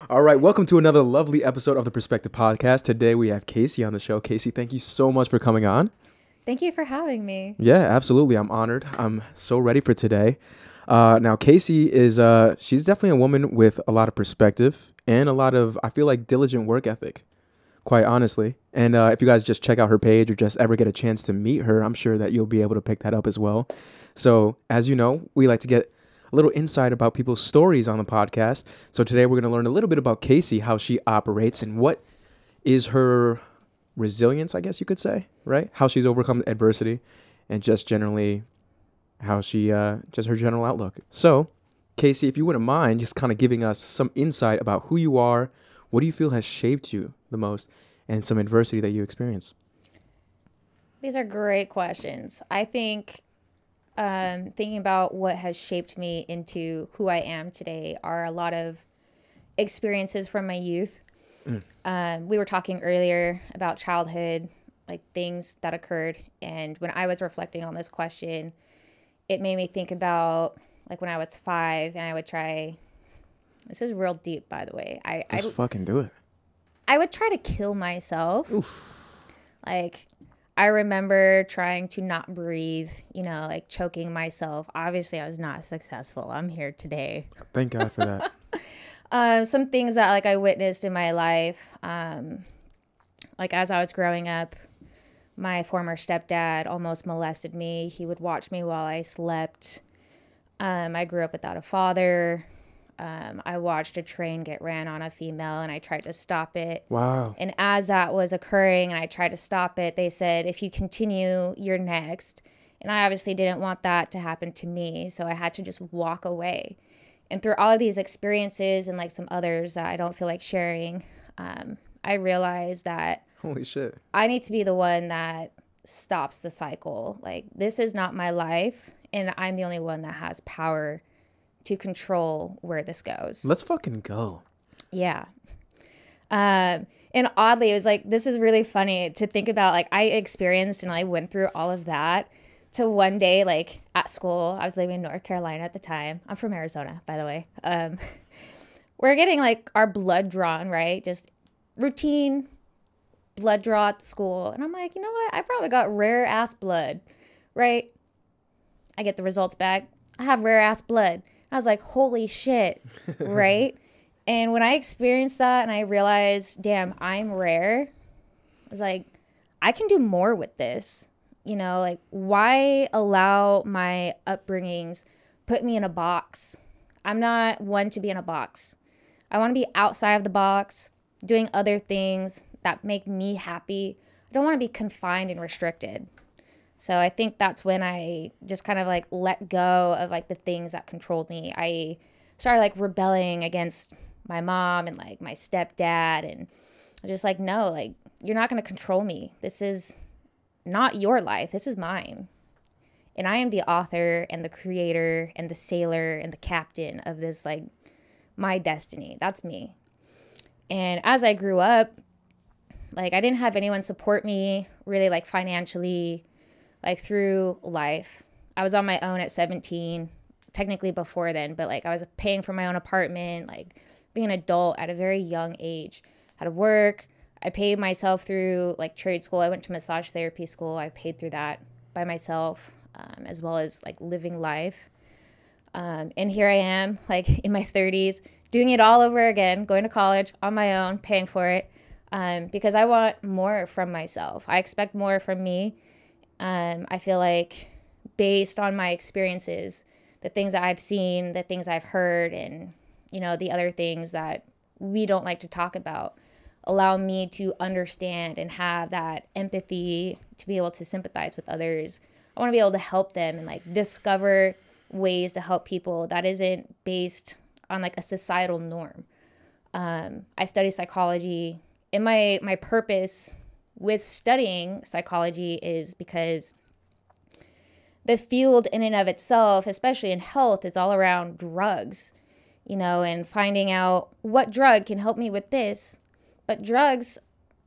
All right, welcome to another lovely episode of the Perspective Podcast. Today we have Casey on the show. Casey, thank you so much for coming on. Thank you for having me. Yeah, absolutely. I'm honored. I'm so ready for today. Now, Casey is, she's definitely a woman with a lot of perspective and a lot of, I feel like, diligent work ethic, quite honestly. And if you guys just check out her page or just ever get a chance to meet her, I'm sure that you'll be able to pick that up as well. So, as you know, we like to get a little insight about people's stories on the podcast. So today we're going to learn a little bit about Casey, how she operates and what is her resilience, I guess you could say, right? How she's overcome adversity and just generally how she, just her general outlook. So Casey, if you wouldn't mind just kind of giving us some insight about who you are, what do you feel has shaped you the most, and some adversity that you experience? These are great questions. I think thinking about what has shaped me into who I am today are a lot of experiences from my youth. We were talking earlier about childhood, like things that occurred. And when I was reflecting on this question, it made me think about like when I was 5 and I would try, this is real deep, by the way. Let's fucking do it. I would try to kill myself. Oof. Like, I remember trying to not breathe, like choking myself. Obviously, I was not successful. I'm here today. Thank God for that. Some things that like I witnessed in my life, like as I was growing up, my former stepdad almost molested me. He would watch me while I slept. I grew up without a father. I watched a train get ran on a female and I tried to stop it. Wow. And as that was occurring and I tried to stop it, they said, if you continue, you're next. And I obviously didn't want that to happen to me. So I had to just walk away. And through all of these experiences and like some others that I don't feel like sharing, I realized that holy shit, I need to be the one that stops the cycle. Like, this is not my life. And I'm the only one that has power to control where this goes. Let's fucking go. Yeah. And oddly, it was like, this is really funny to think about. Like, I experienced and I went through all of that to one day, like at school, I was living in North Carolina at the time. I'm from Arizona, by the way. We're getting like our blood drawn, right? Just routine blood draw at school. And I'm like, you know what? I probably got rare ass blood, right? I get the results back. I have rare ass blood. I was like, holy shit, right? And when I experienced that and I realized, damn, I'm rare, I was like, I can do more with this. Like, why allow my upbringings put me in a box? I'm not one to be in a box. I want to be outside of the box, doing other things that make me happy. I don't want to be confined and restricted. So I think that's when I just kind of like let go of like the things that controlled me. I started like rebelling against my mom and like my stepdad. And I was just like, no, like, you're not going to control me. This is not your life. This is mine. And I am the author and the creator and the sailor and the captain of this, like, my destiny. That's me. And as I grew up, like, I didn't have anyone support me really like financially, like through life. I was on my own at 17, technically before then, but like I was paying for my own apartment, like being an adult at a very young age. Had to work. I paid myself through like trade school. I went to massage therapy school. I paid through that by myself, as well as like living life. And here I am, like in my 30s, doing it all over again, going to college on my own, paying for it, because I want more from myself. I expect more from me. I feel like based on my experiences, the things that I've seen, the things I've heard, and, the other things that we don't like to talk about, allow me to understand and have that empathy to be able to sympathize with others. I want to be able to help them and like discover ways to help people that isn't based on like a societal norm. I study psychology, and my purpose with studying psychology is because the field in and of itself, especially in health, is all around drugs, and finding out what drug can help me with this. But drugs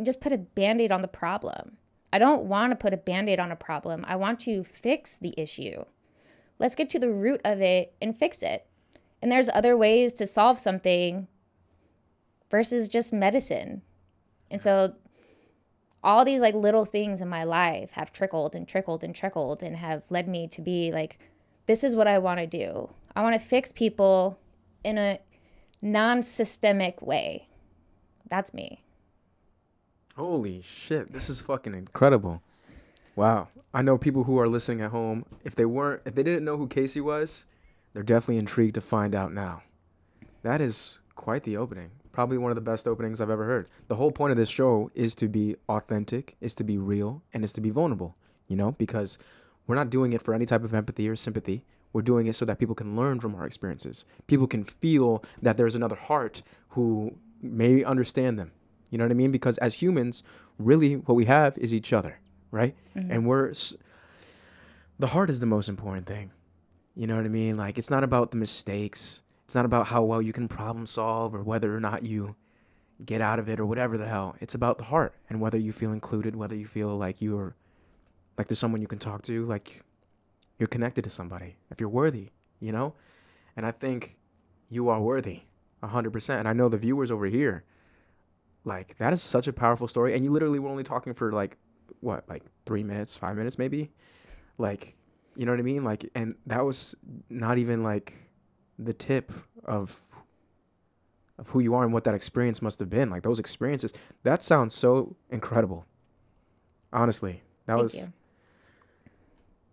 just put a Band-Aid on the problem. I don't want to put a Band-Aid on a problem. I want to fix the issue. Let's get to the root of it and fix it. And there's other ways to solve something versus just medicine. And so all these like little things in my life have trickled and trickled and trickled and have led me to be like, this is what I want to do. I want to fix people in a non-systemic way. That's me. Holy shit, this is fucking incredible. Wow. I know people who are listening at home, if they didn't know who Casey was, they're definitely intrigued to find out now. That is quite the opening. Probably one of the best openings I've ever heard. The whole point of this show is to be authentic, is to be real, and is to be vulnerable, because we're not doing it for any type of empathy or sympathy. We're doing it so that people can learn from our experiences. People can feel that there's another heart who may understand them. You know what I mean? Because as humans, really what we have is each other, right? Mm-hmm. And the heart is the most important thing. You know what I mean? Like, it's not about the mistakes. It's not about how well you can problem solve or whether or not you get out of it or whatever the hell. It's about the heart and whether you feel included, whether you feel like there's someone you can talk to, like you're connected to somebody, if you're worthy, And I think you are worthy 100%. And I know the viewers over here, like, that is such a powerful story. And you literally were only talking for 3 minutes, 5 minutes, maybe, like, you know what I mean? Like, and that was not even like the tip of who you are and what that experience must have been. Like, those experiences, that sounds so incredible. Honestly, Thank you.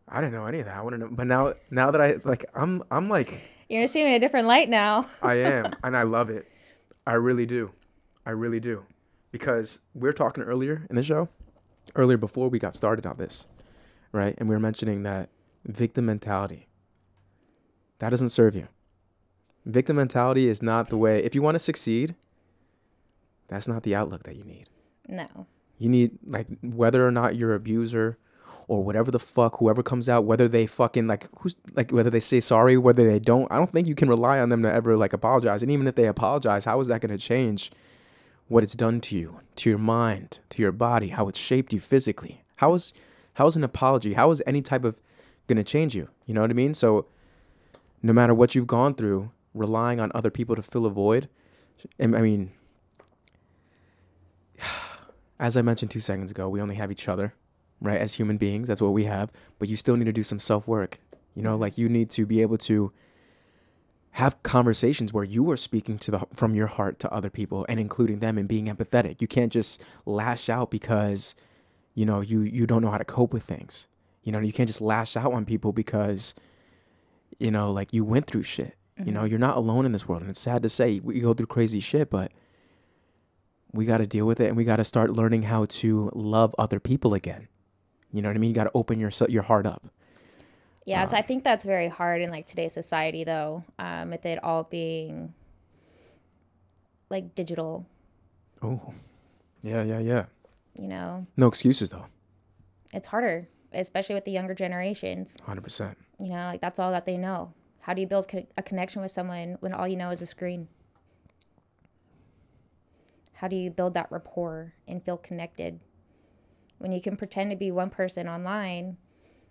I didn't know any of that. I want to know, but now that I'm like, you're gonna see me in a different light now. I am, and I love it. I really do, because we're talking earlier in the show, before we got started on this, right? And we were mentioning that victim mentality, that doesn't serve you. Victim mentality is not the way. If you want to succeed, that's not the outlook that you need. No. You need, like, whether or not your abuser or whatever the fuck, whoever comes out, whether they fucking, whether they say sorry, whether they don't, I don't think you can rely on them to ever, apologize. And even if they apologize, how is that going to change what it's done to you, to your mind, to your body, how it's shaped you physically? How is an apology, how is any type of going to change you? You know what I mean? So no matter what you've gone through, relying on other people to fill a void, I mean, as I mentioned 2 seconds ago, we only have each other, right? As human beings, that's what we have. But you still need to do some self-work. You need to be able to have conversations where you are speaking from your heart to other people and including them and being empathetic. You can't just lash out because, you don't know how to cope with things. You can't just lash out on people because, you went through shit. Mm-hmm. You're not alone in this world. And it's sad to say we go through crazy shit, but we got to deal with it, and we got to start learning how to love other people again. You know what I mean? You got to open your heart up. Yeah, so I think that's very hard in today's society, though, with it all being digital. Oh, yeah. No excuses, though. It's harder, especially with the younger generations. 100%. That's all that they know. How do you build a connection with someone when all you know is a screen? How do you build that rapport and feel connected when you can pretend to be one person online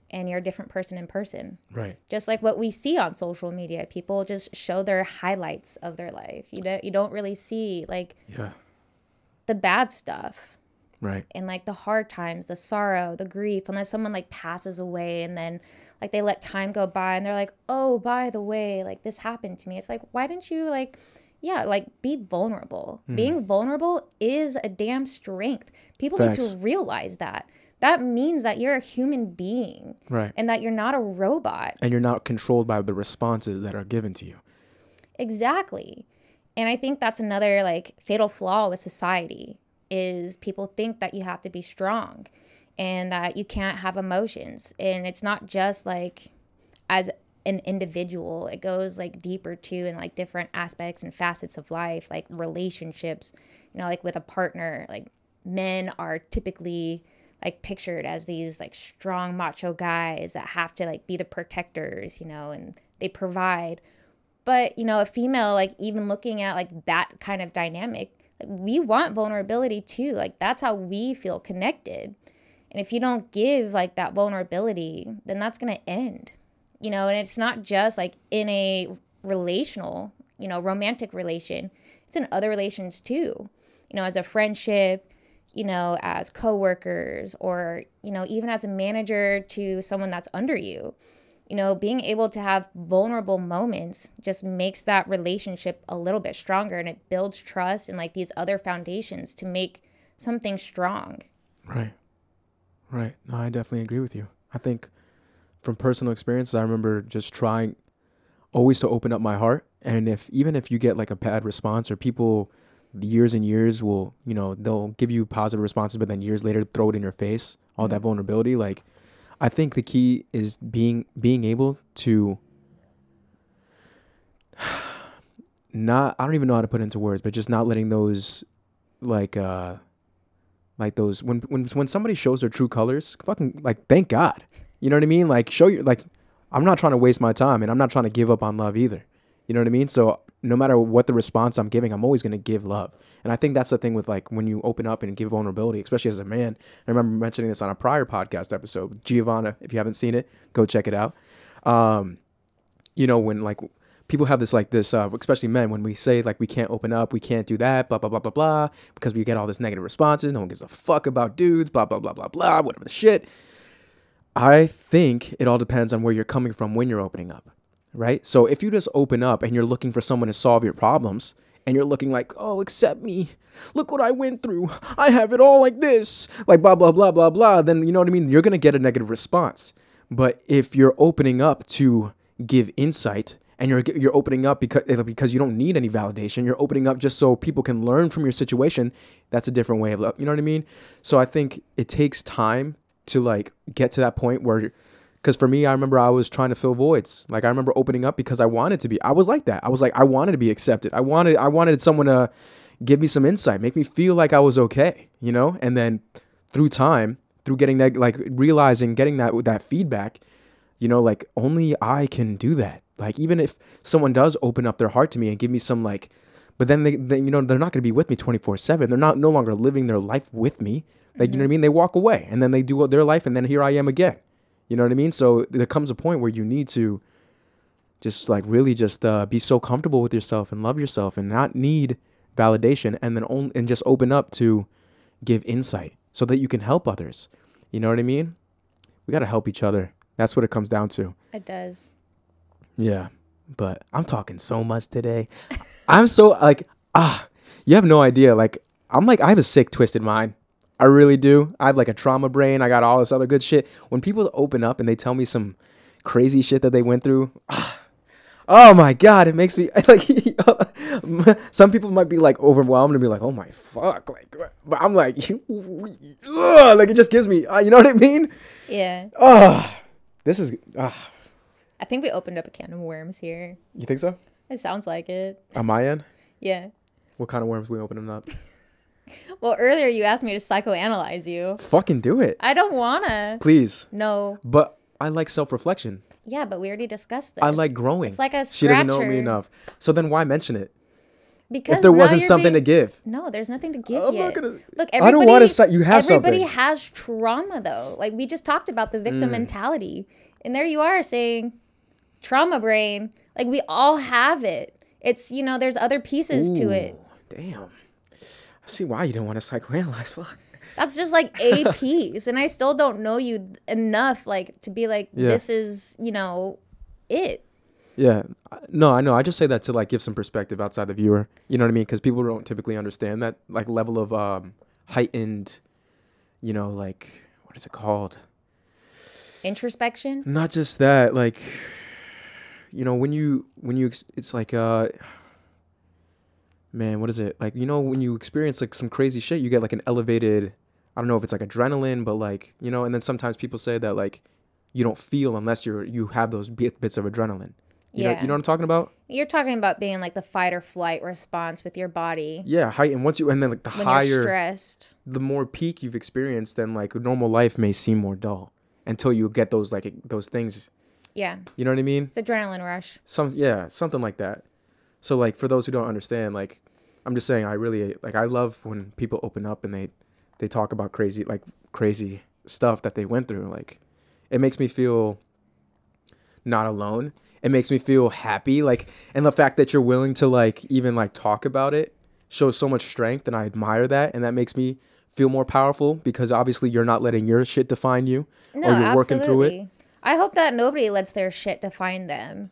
and you're a different person in person? Right. Just like what we see on social media, people just show their highlights of their life. You don't really see the bad stuff. Right. And the hard times, the sorrow, the grief, unless someone passes away and then they let time go by and they're like, oh, by the way, this happened to me. It's why didn't you be vulnerable? Mm. Being vulnerable is a damn strength. People Facts. Need to realize that. That means that you're a human being. Right. And that you're not a robot. And you're not controlled by the responses that are given to you. Exactly. And I think that's another fatal flaw with society is people think that you have to be strong and that you can't have emotions. And it's not just as an individual, it goes deeper too in different aspects and facets of life, relationships, with a partner. Men are typically pictured as these strong macho guys that have to be the protectors, and they provide. But a female, even looking at that kind of dynamic, we want vulnerability too. That's how we feel connected. And if you don't give that vulnerability, then that's going to end. And it's not just in a relational, romantic relation. it's in other relations too. You know, as a friendship, you know, as coworkers, or, you know, even as a manager to someone that's under you. You know, being able to have vulnerable moments just makes that relationship a little bit stronger, and it builds trust and like these other foundations to make something strong. Right. Right. No, I definitely agree with you. I think from personal experience, I remember just trying always to open up my heart. And even if you get like a bad response, or people years and years will, you know, they'll give you positive responses, but then years later throw it in your face, all that vulnerability. Like, I think the key is being able to not, I don't even know how to put it into words, but just not letting those like those when somebody shows their true colors, fucking like, thank God. You know what I mean? Like, show your, like, I'm not trying to waste my time, and I'm not trying to give up on love either. You know what I mean? So no matter what the response I'm giving, I'm always going to give love. And I think that's the thing with, like, when you open up and give vulnerability, especially as a man. I remember mentioning this on a prior podcast episode with Giovanna. If you haven't seen it, go check it out. You know, when like people have this, especially men, when we say like, we can't open up, we can't do that, blah, blah, blah, blah, blah, because we get all this negative responses. No one gives a fuck about dudes, blah, blah, blah, blah, blah, whatever the shit. I think it all depends on where you're coming from when you're opening up, right? So if you just open up and you're looking for someone to solve your problems, and you're looking like, oh, accept me, look what I went through, I have it all like this, like blah, blah, blah, blah, blah, then you know what I mean? You're going to get a negative response. But if you're opening up to give insight, and you're opening up because you don't need any validation, you're opening up just so people can learn from your situation, that's a different way of love. You know what I mean? So I think it takes time to like get to that point where, because for me, I remember I was trying to fill voids. Like, I remember opening up because I wanted to be. I was like that. I was like, I wanted to be accepted. I wanted someone to give me some insight, make me feel like I was okay, you know? And then through time, through getting that, like realizing, getting that feedback, you know, like only I can do that. Like, even if someone does open up their heart to me and give me some like, but then they you know, they're not going to be with me 24/7. They're no longer living their life with me. Like, you know what I mean? They walk away, and then they do their life, and then here I am again. You know what I mean? So there comes a point where you need to just like really just be so comfortable with yourself and love yourself and not need validation, and then and just open up to give insight so that you can help others. You know what I mean? We got to help each other. That's what it comes down to. It does. Yeah. But I'm talking so much today. I'm so like, you have no idea. Like, I have a sick, twisted mind. I really do. I have like a trauma brain. I got all this other good shit. When people open up and they tell me some crazy shit that they went through, oh my God, it makes me like, some people might be like overwhelmed and be like, oh my fuck. Like, but I'm like, like, it just gives me, you know what I mean? Yeah. This is, I think we opened up a can of worms here. You think so? It sounds like it. On my end? Yeah. What kind of worms we opening up? Well, earlier you asked me to psychoanalyze you. Fucking do it. I don't wanna. Please. No. But I like self-reflection. Yeah, but we already discussed this. I like growing. It's like a scratcher. She doesn't know me enough. So then why mention it? Because if there wasn't something to give. No, there's nothing to give I'm yet. Not gonna, Look, I don't want to. You have everybody something. has trauma, though. Like, we just talked about the victim mentality. And there you are saying trauma brain. Like, we all have it. It's, you know, there's other pieces to it. Damn. I see why you didn't want to psychoanalyze. Fuck. That's just like a piece. And I still don't know you enough, like, to be like, this is, you know, it. Yeah. No, I know. I just say that to like give some perspective outside the viewer. You know what I mean? Because people don't typically understand that like level of heightened, you know, like, what is it called? Introspection? Not just that, like, you know, when you it's like man, what is it? Like, you know, when you experience like some crazy shit, you get like an elevated, I don't know if it's like adrenaline, but like, you know, and then sometimes people say that like you don't feel unless you have those bits of adrenaline. You know what I'm talking about? You're talking about being like the fight or flight response with your body. Yeah, and then like when you're stressed, the more peak you've experienced, then like normal life may seem more dull until you get those like those things. Yeah. You know what I mean? It's adrenaline rush. Something like that. So like for those who don't understand, like I'm just saying, I really like, I love when people open up and they talk about crazy stuff that they went through. Like, it makes me feel not alone. It makes me feel happy. Like, and the fact that you're willing to like even like talk about it shows so much strength, and I admire that, and that makes me feel more powerful because obviously you're not letting your shit define you, No, or you're working through it. absolutely. I hope that nobody lets their shit define them.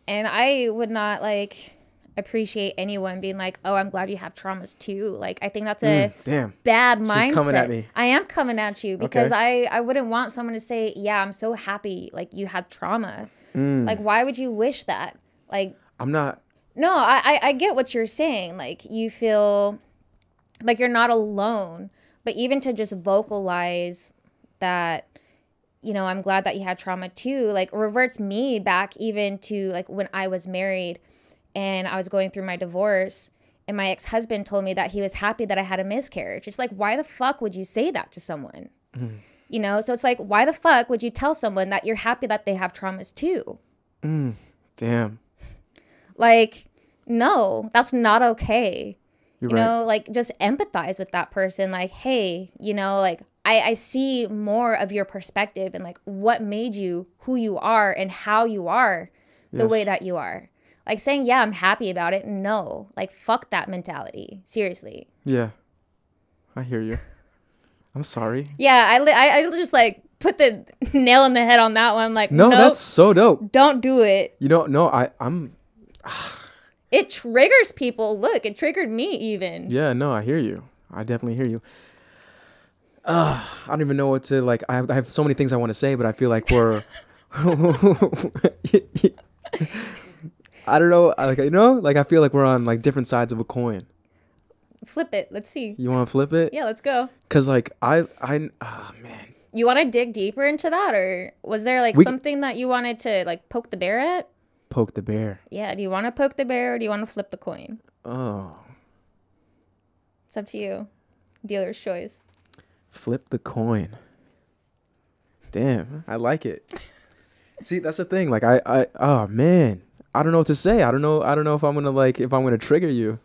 And I would not like appreciate anyone being like, "Oh, I'm glad you have traumas too." Like, I think that's a Damn. bad mindset. She's coming at me. I am coming at you because Okay. I wouldn't want someone to say, "Yeah, I'm so happy like you had trauma." Like, why would you wish that? Like, I'm not. no, I get what you're saying. Like, you feel like you're not alone, but even to just vocalize that, you know, I'm glad that you had trauma too, like reverts me back even to like when I was married and I was going through my divorce and my ex-husband told me that he was happy that I had a miscarriage. It's like, why the fuck would you say that to someone? You know, so it's like, why the fuck would you tell someone that you're happy that they have traumas too? Damn. Like, no, that's not okay. You're You right. know, like just empathize with that person. Like, hey, you know, like I see more of your perspective and like what made you who you are and how you are the way Yes. that you are. Like saying, yeah, I'm happy about it. No, like fuck that mentality. Seriously. Yeah. I hear you. I'm sorry. Yeah, I just like put the nail in the head on that one. Like, No, nope, that's so dope. don't do it. You know, no, I'm. It triggers people. Look, it triggered me even. Yeah, no, I hear you. I definitely hear you. I don't even know what to like. I have so many things I want to say, but I feel like we're. I don't know. Like, you know, like I feel like we're on like different sides of a coin. Flip it. Let's see. You want to flip it? Yeah, let's go. Cause like oh man. You want to dig deeper into that, or was there like We- something that you wanted to like poke the bear at? Poke the bear. Yeah. Do you want to poke the bear, or do you want to flip the coin? Oh, It's up to you. Dealer's choice. flip the coin. Damn, I like it. See, that's the thing. Like oh man, I don't know what to say. I don't know if I'm gonna trigger you.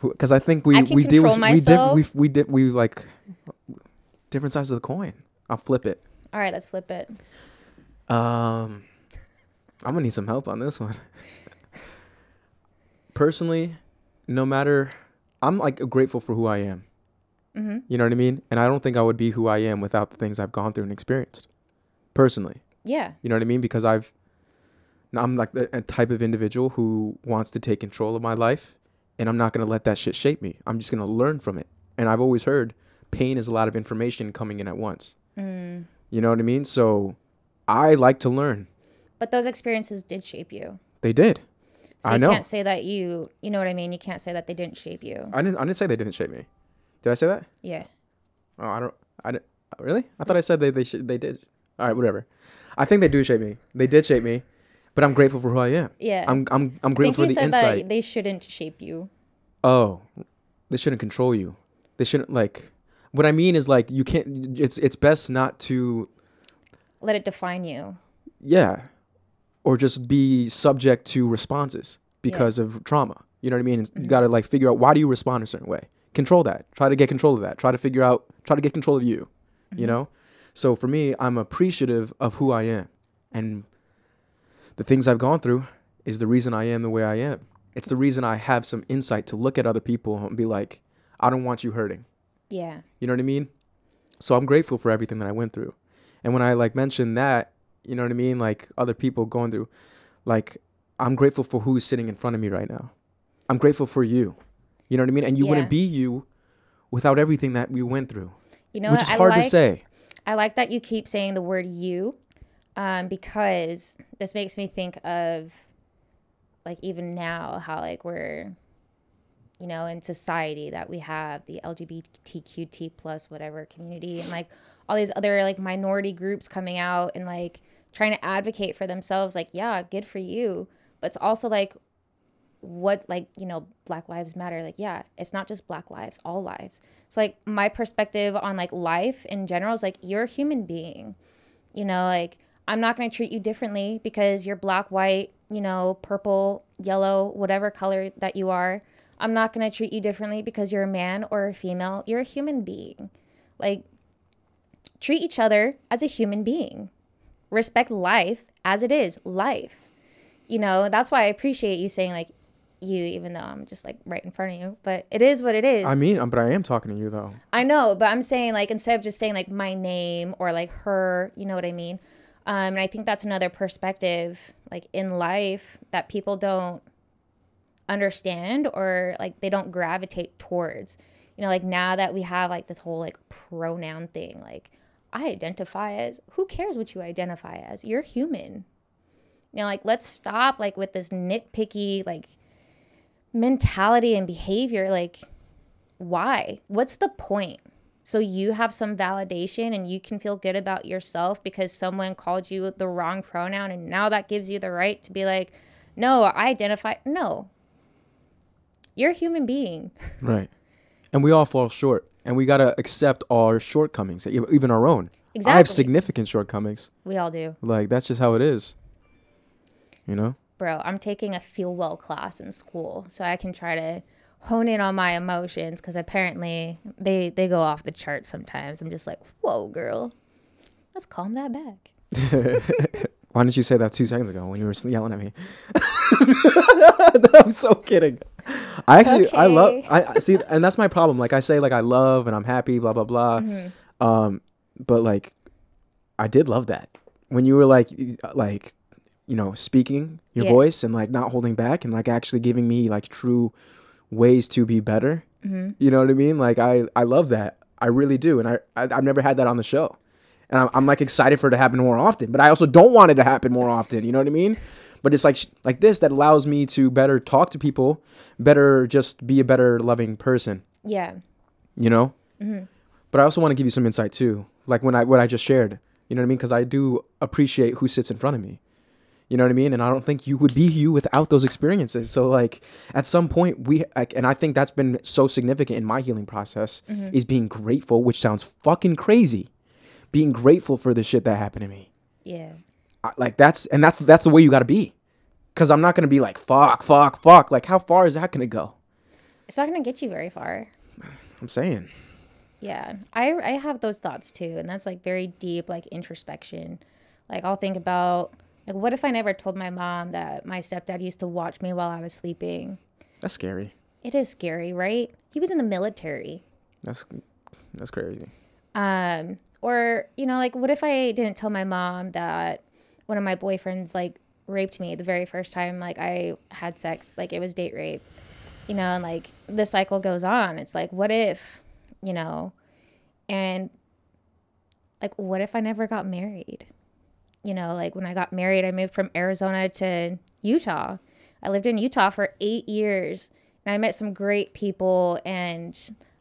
Because I think I can we deal control with myself. we like different sides of the coin. I'll flip it. All right, let's flip it. I'm gonna need some help on this one. Personally, no matter, I'm like grateful for who I am. Mm-hmm. You know what I mean? And I don't think I would be who I am without the things I've gone through and experienced. Personally, Yeah. you know what I mean? Because I'm like a type of individual who wants to take control of my life, and I'm not gonna let that shit shape me. I'm just gonna learn from it. And I've always heard pain is a lot of information coming in at once. Mm. You know what I mean? So I like to learn. But those experiences did shape you. They did. So I you know. can't say that you know what I mean? You can't say that they didn't shape you. I didn't say they didn't shape me. Did I say that? Yeah. Oh, I didn't, really? I thought I said they did. All right, whatever. I think they do shape me. They did shape me, but I'm grateful for who I am. Yeah. I'm I think grateful for you the said insight. that they shouldn't shape you. Oh, they shouldn't control you. They shouldn't like. What I mean is like you can't. It's best not to. Let it define you. Yeah, or just be subject to responses because of trauma. You know what I mean? You got to like figure out why do you respond a certain way. Control that. Try to get control of that. Try to get control of you. You know? So for me, I'm appreciative of who I am. And the things I've gone through is the reason I am the way I am. It's the reason I have some insight to look at other people and be like, I don't want you hurting. Yeah. You know what I mean? So I'm grateful for everything that I went through. And when I like mention that, you know what I mean? Like other people going through, like I'm grateful for who's sitting in front of me right now. I'm grateful for you. You know what I mean? And you wouldn't be you without everything that we went through. You know which what is hard I like? to say. I like that you keep saying the word you, because this makes me think of like even now how like we're, you know, in society that we have the LGBTQT plus whatever community and like all these other like minority groups coming out and like trying to advocate for themselves. Like, yeah, good for you. But it's also like what, like, you know, Black Lives Matter. Like, yeah, it's not just Black lives, all lives. So like my perspective on like life in general is like, you're a human being, you know, like I'm not going to treat you differently because you're black, white, you know, purple, yellow, whatever color that you are. I'm not going to treat you differently because you're a man or a female. You're a human being. Like, treat each other as a human being. Respect life as it is, life. You know, that's why I appreciate you saying like, you, even though I'm just like right in front of you. But it is what it is. I mean, but I am talking to you though. I know, but I'm saying like instead of just saying like my name or like her, you know what I mean? And I think that's another perspective like in life that people don't understand or like they don't gravitate towards. You know, like now that we have like this whole like pronoun thing, like I identify as, who cares what you identify as? You're human. You know, like let's stop like with this nitpicky like mentality and behavior. Like why? What's the point? So you have some validation and you can feel good about yourself because someone called you the wrong pronoun, and now that gives you the right to be like, no, I identify. No, you're a human being. Right. And we all fall short, and we got to accept our shortcomings, even our own. Exactly. I have significant shortcomings. We all do. Like, that's just how it is. You know? Bro, I'm taking a feel well class in school so I can try to hone in on my emotions, because apparently they go off the chart sometimes. I'm just like, whoa, girl, let's calm that back. Why didn't you say that 2 seconds ago when you were yelling at me? I'm so kidding. I actually, Okay. I see, and that's my problem. Like I say, like I love and I'm happy, blah, blah, blah. But like, I did love that when you were like, you know, speaking your voice and like not holding back and like actually giving me like true ways to be better. You know what I mean? Like I love that. I really do. And I've never had that on the show. And I'm like excited for it to happen more often, but I also don't want it to happen more often. You know what I mean? But it's like this that allows me to better talk to people, better just be a better loving person. Yeah. You know? But I also want to give you some insight too. Like what I just shared, you know what I mean? Because I do appreciate who sits in front of me. You know what I mean? And I don't think you would be you without those experiences. So like at some point and I think that's been so significant in my healing process is being grateful, which sounds fucking crazy. Being grateful for the shit that happened to me. Yeah. Like that's the way you got to be. Cause I'm not going to be like, fuck. Like how far is that going to go? It's not going to get you very far. I'm saying. Yeah. I have those thoughts too. And that's like very deep, like introspection. Like I'll think about, like, what if I never told my mom that my stepdad used to watch me while I was sleeping? That's scary. It is scary, right? He was in the military. That's crazy. Or, you know, like, what if I didn't tell my mom that one of my boyfriends, like, raped me the very first time, like, I had sex, like, it was date rape, you know, and, like, the cycle goes on. It's like, what if, you know, and, like, what if I never got married? You know, like, when I got married, I moved from Arizona to Utah. I lived in Utah for 8 years, and I met some great people, and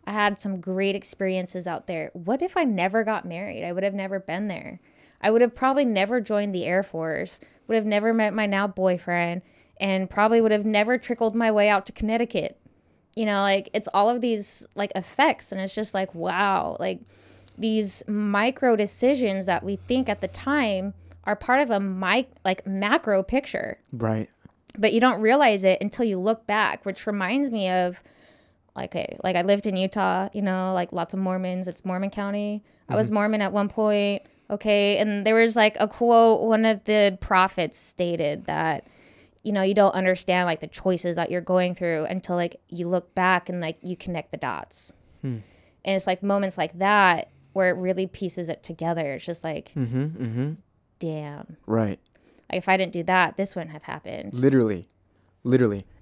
I had some great experiences out there. What if I never got married? I would have never been there. I would have probably never joined the Air Force, would have never met my now boyfriend, and probably would have never trickled my way out to Connecticut. You know, like it's all of these like effects, and it's just like, wow, like these micro decisions that we think at the time are part of a macro picture. Right. But you don't realize it until you look back, which reminds me of like I lived in Utah, you know, like lots of Mormons. It's Mormon County. I was Mormon at one point. Okay. And there was like a quote, one of the prophets stated that, you know, you don't understand like the choices that you're going through until like you look back and like you connect the dots. And it's like moments like that where it really pieces it together. It's just like, damn. Right. Like if I didn't do that, this wouldn't have happened. Literally.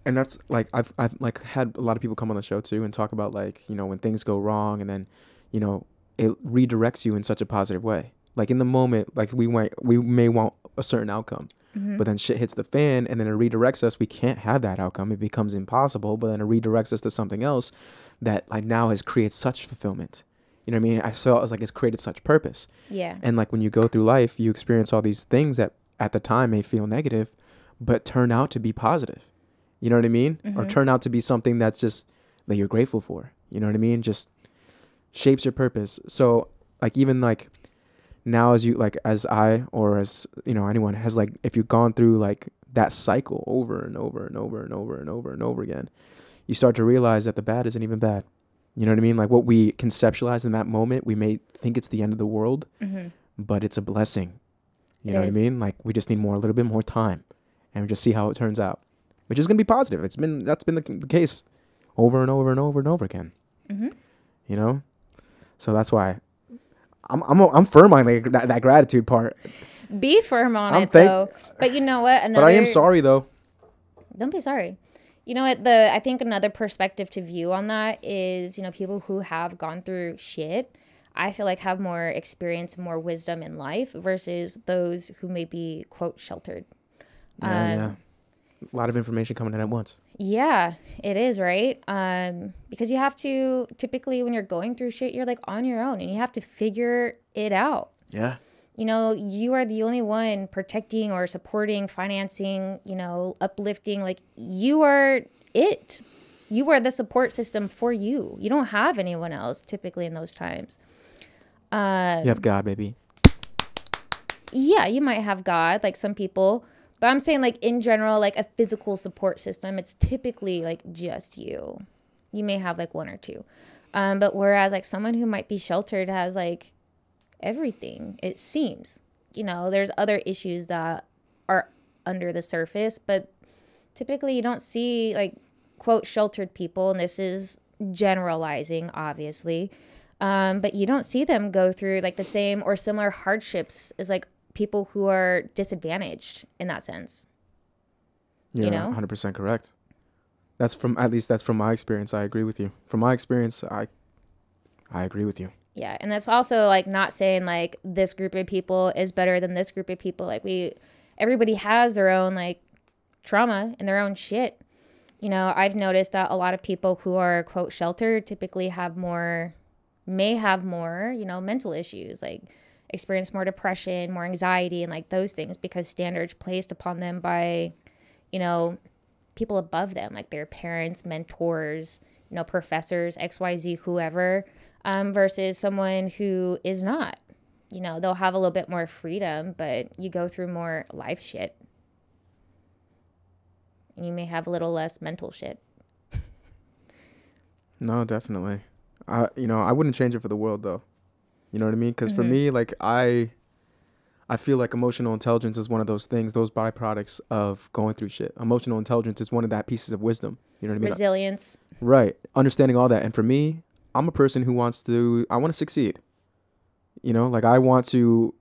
And that's like I've like had a lot of people come on the show too and talk about like, you know, when things go wrong and then, you know, it redirects you in such a positive way. Like in the moment, like we may want a certain outcome, but then shit hits the fan and then it redirects us. We can't have that outcome. It becomes impossible, but then it redirects us to something else that like now has created such fulfillment. You know what I mean? I saw it as like it's created such purpose. Yeah. And like when you go through life, you experience all these things that at the time may feel negative, but turn out to be positive. You know what I mean? Or turn out to be something that's just that you're grateful for. You know what I mean? Just shapes your purpose. So like even like now as you like as I or as you know anyone has like if you've gone through like that cycle over and over and over and over and over and over again, you start to realize that the bad isn't even bad. You know what I mean? Like what we conceptualize in that moment, we may think it's the end of the world, but it's a blessing. You know what I mean? Like we just need a little bit more time and we just see how it turns out. which is going to be positive. That's been the case over and over and over and over again. Mm-hmm. You know, so that's why I'm firm on like that gratitude part. Be firm on it though. But you know what? But I am sorry though. Don't be sorry. You know what? I think another perspective to view on that is, you know, people who have gone through shit, I feel like have more experience and more wisdom in life versus those who may be, quote, sheltered. Yeah. A lot of information coming in at once. Yeah, it is, right? Because you have to, typically when you're going through shit, you're like on your own and you have to figure it out. Yeah. You know, you are the only one protecting or supporting, financing, you know, uplifting. Like, you are it. You are the support system for you. You don't have anyone else typically in those times. You have God, baby. Yeah, you might have God, like some people. But I'm saying, like, in general, like a physical support system, it's typically like just you. You may have like one or two. But whereas like someone who might be sheltered has like everything, it seems. You know, there's other issues that are under the surface, but typically you don't see like, quote, sheltered people, and this is generalizing, obviously, but you don't see them go through like the same or similar hardships as like people who are disadvantaged in that sense. You're you know? 100% correct. That's from my experience. I agree with you. From my experience, I agree with you. Yeah, and that's also like not saying like this group of people is better than this group of people. Like everybody has their own like trauma and their own shit. You know, I've noticed that a lot of people who are, quote, sheltered typically may have more, you know, mental issues, like experience more depression, more anxiety, and like those things because standards placed upon them by, you know, people above them, like their parents, mentors, you know, professors, XYZ, whoever, versus someone who is not. You know, they'll have a little bit more freedom, but you go through more life shit. And you may have a little less mental shit. No, definitely. I wouldn't change it for the world though. You know what I mean? Because for me, like I feel like emotional intelligence is one of those things, those byproducts of going through shit. Emotional intelligence is one of that pieces of wisdom. You know what I mean? Resilience. Right. Understanding all that. And for me, I'm a person who I want to succeed. You know, like I want to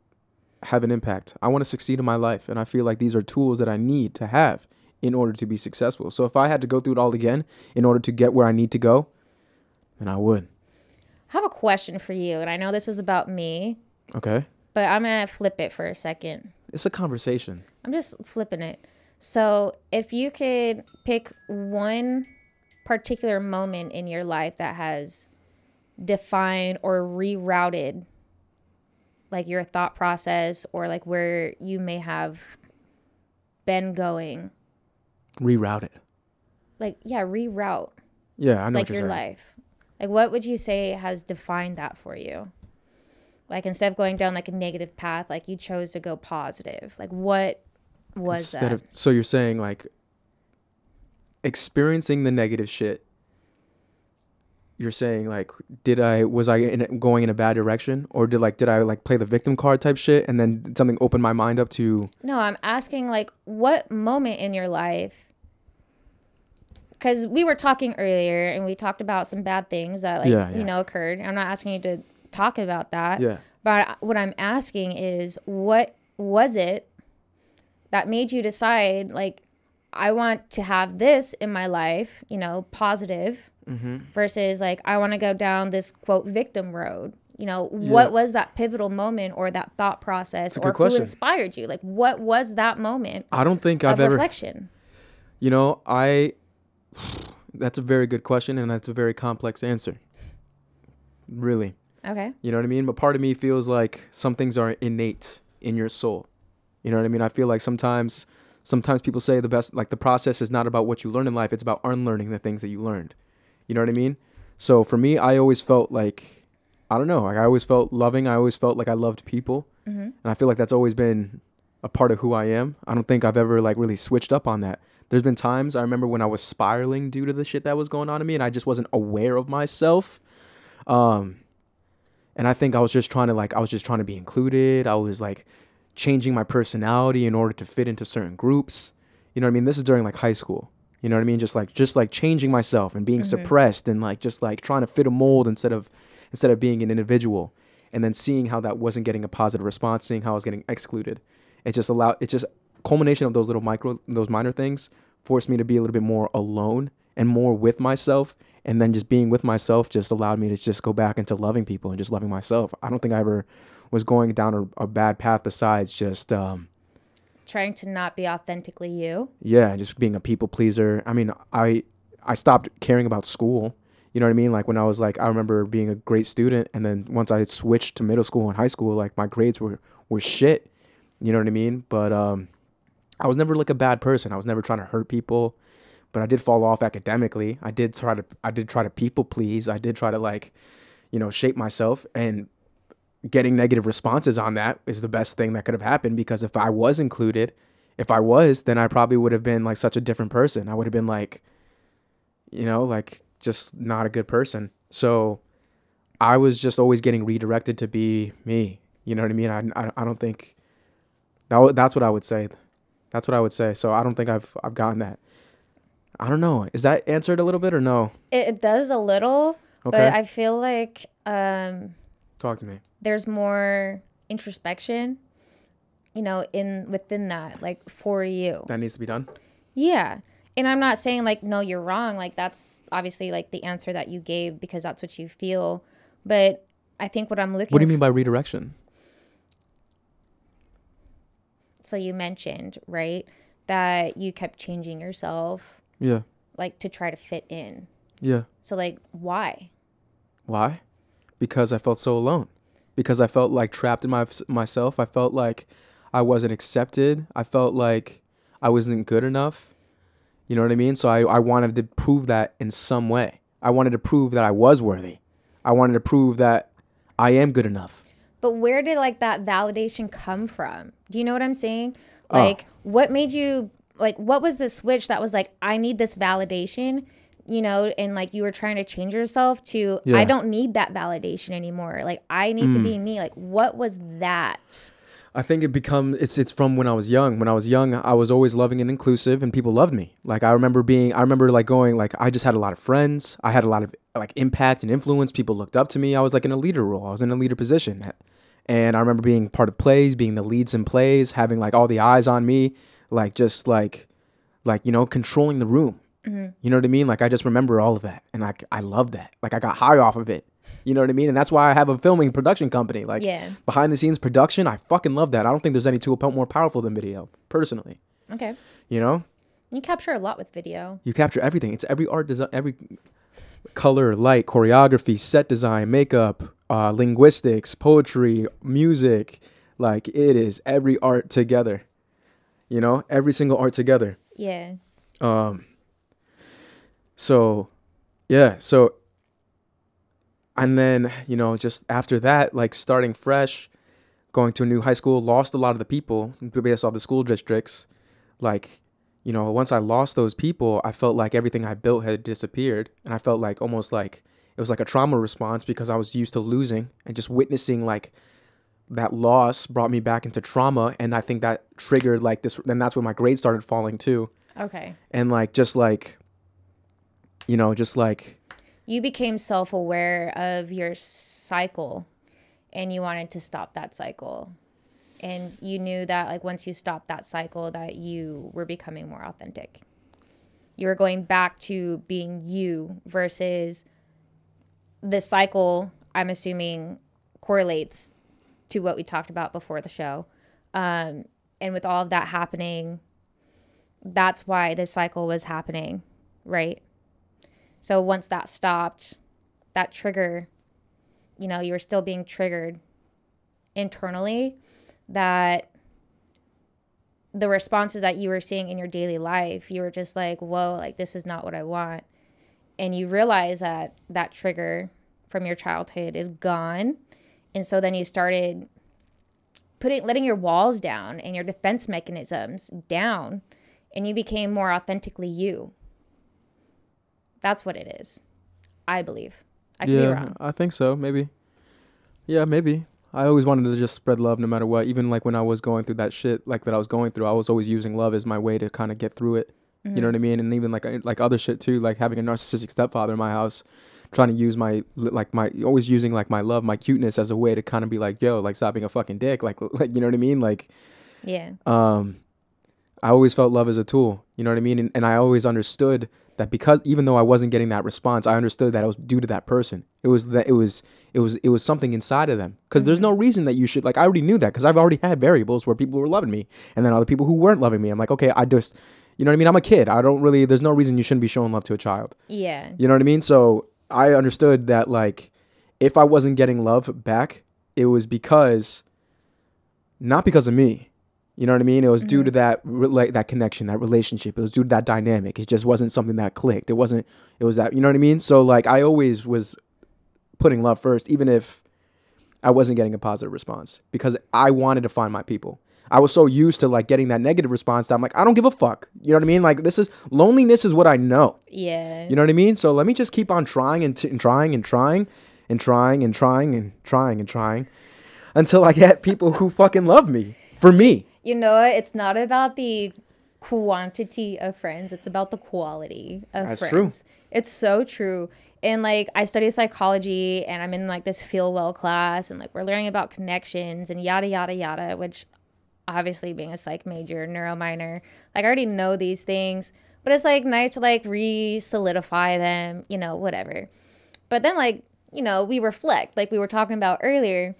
have an impact. I want to succeed in my life. And I feel like these are tools that I need to have in order to be successful. So if I had to go through it all again in order to get where I need to go, then I would. I have a question for you. And I know this is about me. Okay. But I'm going to flip it for a second. It's a conversation. I'm just flipping it. So if you could pick one particular moment in your life that has defined or rerouted like your thought process or like where you may have been going. Reroute it. Like, yeah, reroute. Yeah, I know like what you're your saying. life. Like, what would you say has defined that for you? Like, instead of going down like a negative path, like you chose to go positive. Like, what was that? So you're saying like experiencing the negative shit. You're saying like, was I going in a bad direction, or did I like play the victim card type shit, and then something opened my mind up to? No, I'm asking like, what moment in your life? Because we were talking earlier, and we talked about some bad things that you know occurred. I'm not asking you to talk about that. Yeah. But what I'm asking is, what was it that made you decide like, I want to have this in my life, you know, positive, versus like, I want to go down this, quote, victim road. You know, what was that pivotal moment or that thought process, or who inspired you? Like, what was that moment? I don't think I've ever reflection. You know, that's a very good question, and that's a very complex answer. Really. Okay. You know what I mean? But part of me feels like some things are innate in your soul. You know what I mean? I feel like sometimes people say the process is not about what you learn in life. It's about unlearning the things that you learned. You know what I mean? So for me, I always felt like, I don't know, like I always felt loving. I always felt like I loved people. And I feel like that's always been a part of who I am. I don't think I've ever like really switched up on that. There's been times I remember when I was spiraling due to the shit that was going on to me, and I just wasn't aware of myself. And I think I was just trying to be included. I was like changing my personality in order to fit into certain groups. You know what I mean? This is during like high school. You know what I mean? Just like changing myself and being suppressed and like just like trying to fit a mold instead of being an individual, and then seeing how that wasn't getting a positive response, seeing how I was getting excluded. It just culmination of those minor things forced me to be a little bit more alone and more with myself. And then just being with myself just allowed me to just go back into loving people and just loving myself. I don't think I ever was going down a bad path besides just, Trying to not be authentically you. yeah, just being a people pleaser. I mean, I stopped caring about school. You know what I mean? Like when I was like, I remember being a great student, and then once I switched to middle school and high school, like my grades were shit. You know what I mean? But I was never like a bad person. I was never trying to hurt people, but I did fall off academically. I did try to people please. I did try to like, shape myself, and getting negative responses on that is the best thing that could have happened, because if I was included, then I probably would have been like such a different person. I would have been like, like just not a good person. So I was just always getting redirected to be me. You know what I mean? I don't think that's what I would say. That's what I would say. So I don't think I've gotten that. I don't know. Is that answered a little bit or no? It does a little, Okay. but I feel like Talk to me. there's more introspection, within that, like for you. That needs to be done. Yeah. And I'm not saying like, no, you're wrong. Like that's obviously like the answer that you gave because that's what you feel. But I think what I'm looking What do you mean by redirection? So you mentioned, right, that you kept changing yourself, Yeah. like to try to fit in. Yeah. So like, why? Why? Because I felt so alone. Because I felt like trapped in myself. I felt like I wasn't accepted. I felt like I wasn't good enough. You know what I mean? So I wanted to prove that in some way. I wanted to prove that I was worthy. I wanted to prove that I am good enough. But where did like that validation come from? Do you know what I'm saying? Like, what made you, like, what was the switch that was like, I need this validation, and like you were trying to change yourself to, Yeah. I don't need that validation anymore. Like, I need to be me. Like, what was that? I think it's from when I was young. When I was young, I was always loving and inclusive, and people loved me. Like I remember like going, like I just had a lot of friends. I had a lot of like impact and influence. People looked up to me. I was like in a leader role. I was in a leader position. And I remember being part of plays, being the leads in plays, having like all the eyes on me, like just like controlling the room. Mm-hmm. You know what I mean? Like I just remember all of that, and like I love that. Like I got high off of it. You know what I mean? And that's why I have a filming production company. Like behind the scenes production, I fucking love that. I don't think there's any tool more powerful than video, personally. Okay. You capture a lot with video. You capture everything. It's every art design, every color, light, choreography, set design, makeup, linguistics, poetry, music. Like it is every art together. Every single art together. Yeah. So, yeah. So, and then, just after that, like starting fresh, going to a new high school, lost a lot of the people based off the school districts. Like, once I lost those people, I felt like everything I built had disappeared. And I felt like almost like it was like a trauma response, because I was used to losing, and just witnessing like that loss brought me back into trauma. And I think that triggered like this. Then that's when my grades started falling too. Okay. And just like you became self-aware of your cycle, and you wanted to stop that cycle. And you knew that like once you stopped that cycle, that you were becoming more authentic. You were going back to being you, versus the cycle, I'm assuming, correlates to what we talked about before the show. And with all of that happening, that's why the cycle was happening, right? So once that stopped, that trigger, you were still being triggered internally, that the responses that you were seeing in your daily life, you were just like, whoa, like this is not what I want. And you realize that that trigger from your childhood is gone. And so then you started letting your walls down and your defense mechanisms down, and you became more authentically you. That's what it is, I believe. I could be wrong. I think so. Maybe. Yeah, maybe. I always wanted to just spread love no matter what. Even like when I was going through that shit like that I was going through, I was always using love as my way to kind of get through it. You know what I mean? And even like other shit too, like having a narcissistic stepfather in my house, trying to use always using like my love, my cuteness as a way to kind of be like, yo, like stop being a fucking dick. Like you know what I mean? Like, Yeah. I always felt love as a tool. You know what I mean? And I always understood that because even though I wasn't getting that response, I understood that it was due to that person. It was something inside of them. Because there's no reason that you should, like, I already knew that because I've already had variables where people were loving me and then other people who weren't loving me. I'm like, okay, you know what I mean? I'm a kid. There's no reason you shouldn't be showing love to a child. Yeah. You know what I mean? So I understood that, like, if I wasn't getting love back, it was not because of me. You know what I mean? It was due to that connection, that relationship. It was due to that dynamic. It just wasn't something that clicked. It was that, you know what I mean? So like, I always was putting love first, even if I wasn't getting a positive response, because I wanted to find my people. I was so used to like getting that negative response that I'm like, I don't give a fuck. You know what I mean? Like loneliness is what I know. Yeah. You know what I mean? So let me just keep on trying and trying and trying and trying and trying and trying and trying until I get people who fucking love me for me. You know what? It's not about the quantity of friends. It's about the quality of That's friends. true. It's so true. And like, I study psychology and I'm in like this feel well class and like we're learning about connections and yada, yada, yada, which obviously being a psych major, neuro minor, like I already know these things, but it's like nice to like re-solidify them, you know, whatever. But then like, you know, we reflect like we were talking about earlier.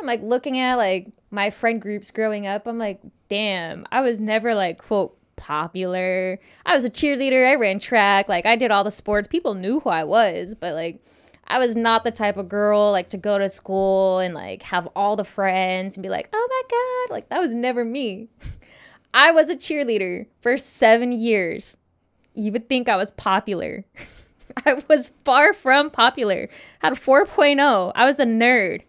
I'm like looking at like my friend groups growing up. I'm like, damn, I was never like, quote, popular. I was a cheerleader. I ran track. Like I did all the sports. People knew who I was, but like I was not the type of girl like to go to school and like have all the friends and be like, oh my God, like that was never me. I was a cheerleader for 7 years. You would think I was popular. I was far from popular. Had a 4.0. I was a nerd.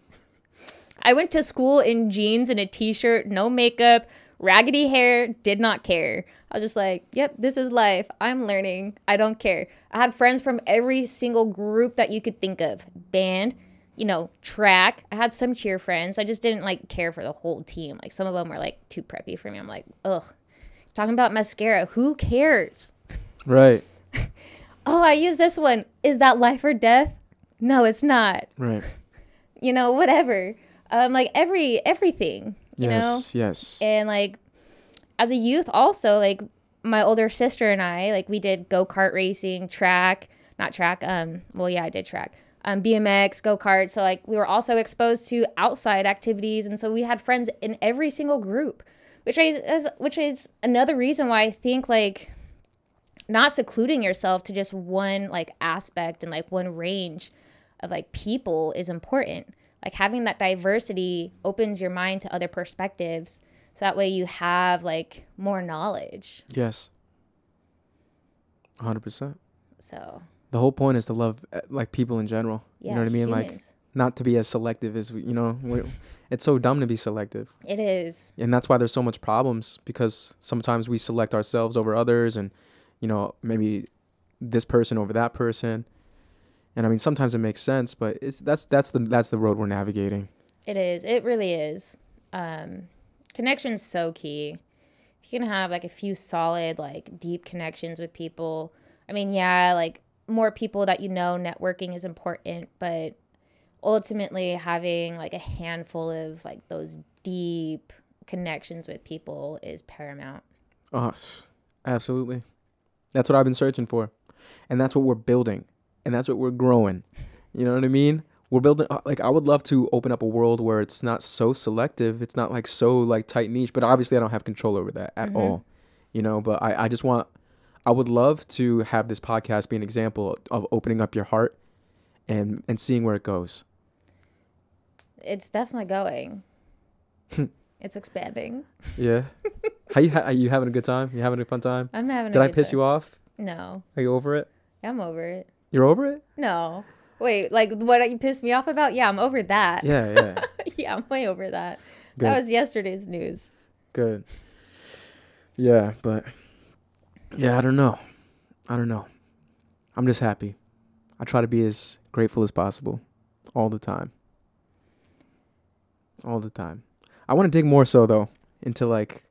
I went to school in jeans and a t-shirt, no makeup, raggedy hair, did not care. I was just like, yep, this is life. I'm learning. I don't care. I had friends from every single group that you could think of. Band, you know, track. I had some cheer friends. I just didn't like care for the whole team. Like some of them were like too preppy for me. I'm like, ugh. Talking about mascara. Who cares? Right. Oh, I use this one. Is that life or death? No, it's not. Right. You know, whatever. Like everything, you know? Yes. And like as a youth also, like my older sister and I, like we did go-kart racing, I did track, BMX, go-kart. So like we were also exposed to outside activities. And so we had friends in every single group, which is another reason why I think like not secluding yourself to just one like aspect and like one range of like people is important. Like having that diversity opens your mind to other perspectives. So that way you have like more knowledge. Yes. 100%. So the whole point is to love like people in general. Yeah, you know what I mean? humans. Like not to be as selective as it's so dumb to be selective. It is. And that's why there's so much problems, because sometimes we select ourselves over others and, you know, maybe this person over that person. And I mean, sometimes it makes sense, but that's the road we're navigating. It is. It really is. Connection's so key. If you can have like a few solid, like deep connections with people. I mean, yeah, like more people that you know, networking is important, but ultimately having like a handful of like those deep connections with people is paramount. Oh, absolutely. That's what I've been searching for. And that's what we're building. And that's what we're growing. You know what I mean? We're building, like, I would love to open up a world where it's not so selective. It's not like so like tight niche, but obviously I don't have control over that at all, you know, but I would love to have this podcast be an example of opening up your heart and seeing where it goes. It's definitely going. It's expanding. Yeah. Are you having a good time? You having a fun time? I'm having a Did good I piss time. you off? No. Are you over it? I'm over it. You're over it? No. Wait, like what you pissed me off about? Yeah, I'm over that. Yeah. Yeah, I'm way over that. Good. That was yesterday's news. Good. Yeah, but yeah, I don't know. I'm just happy. I try to be as grateful as possible all the time. All the time. I want to dig more so though into like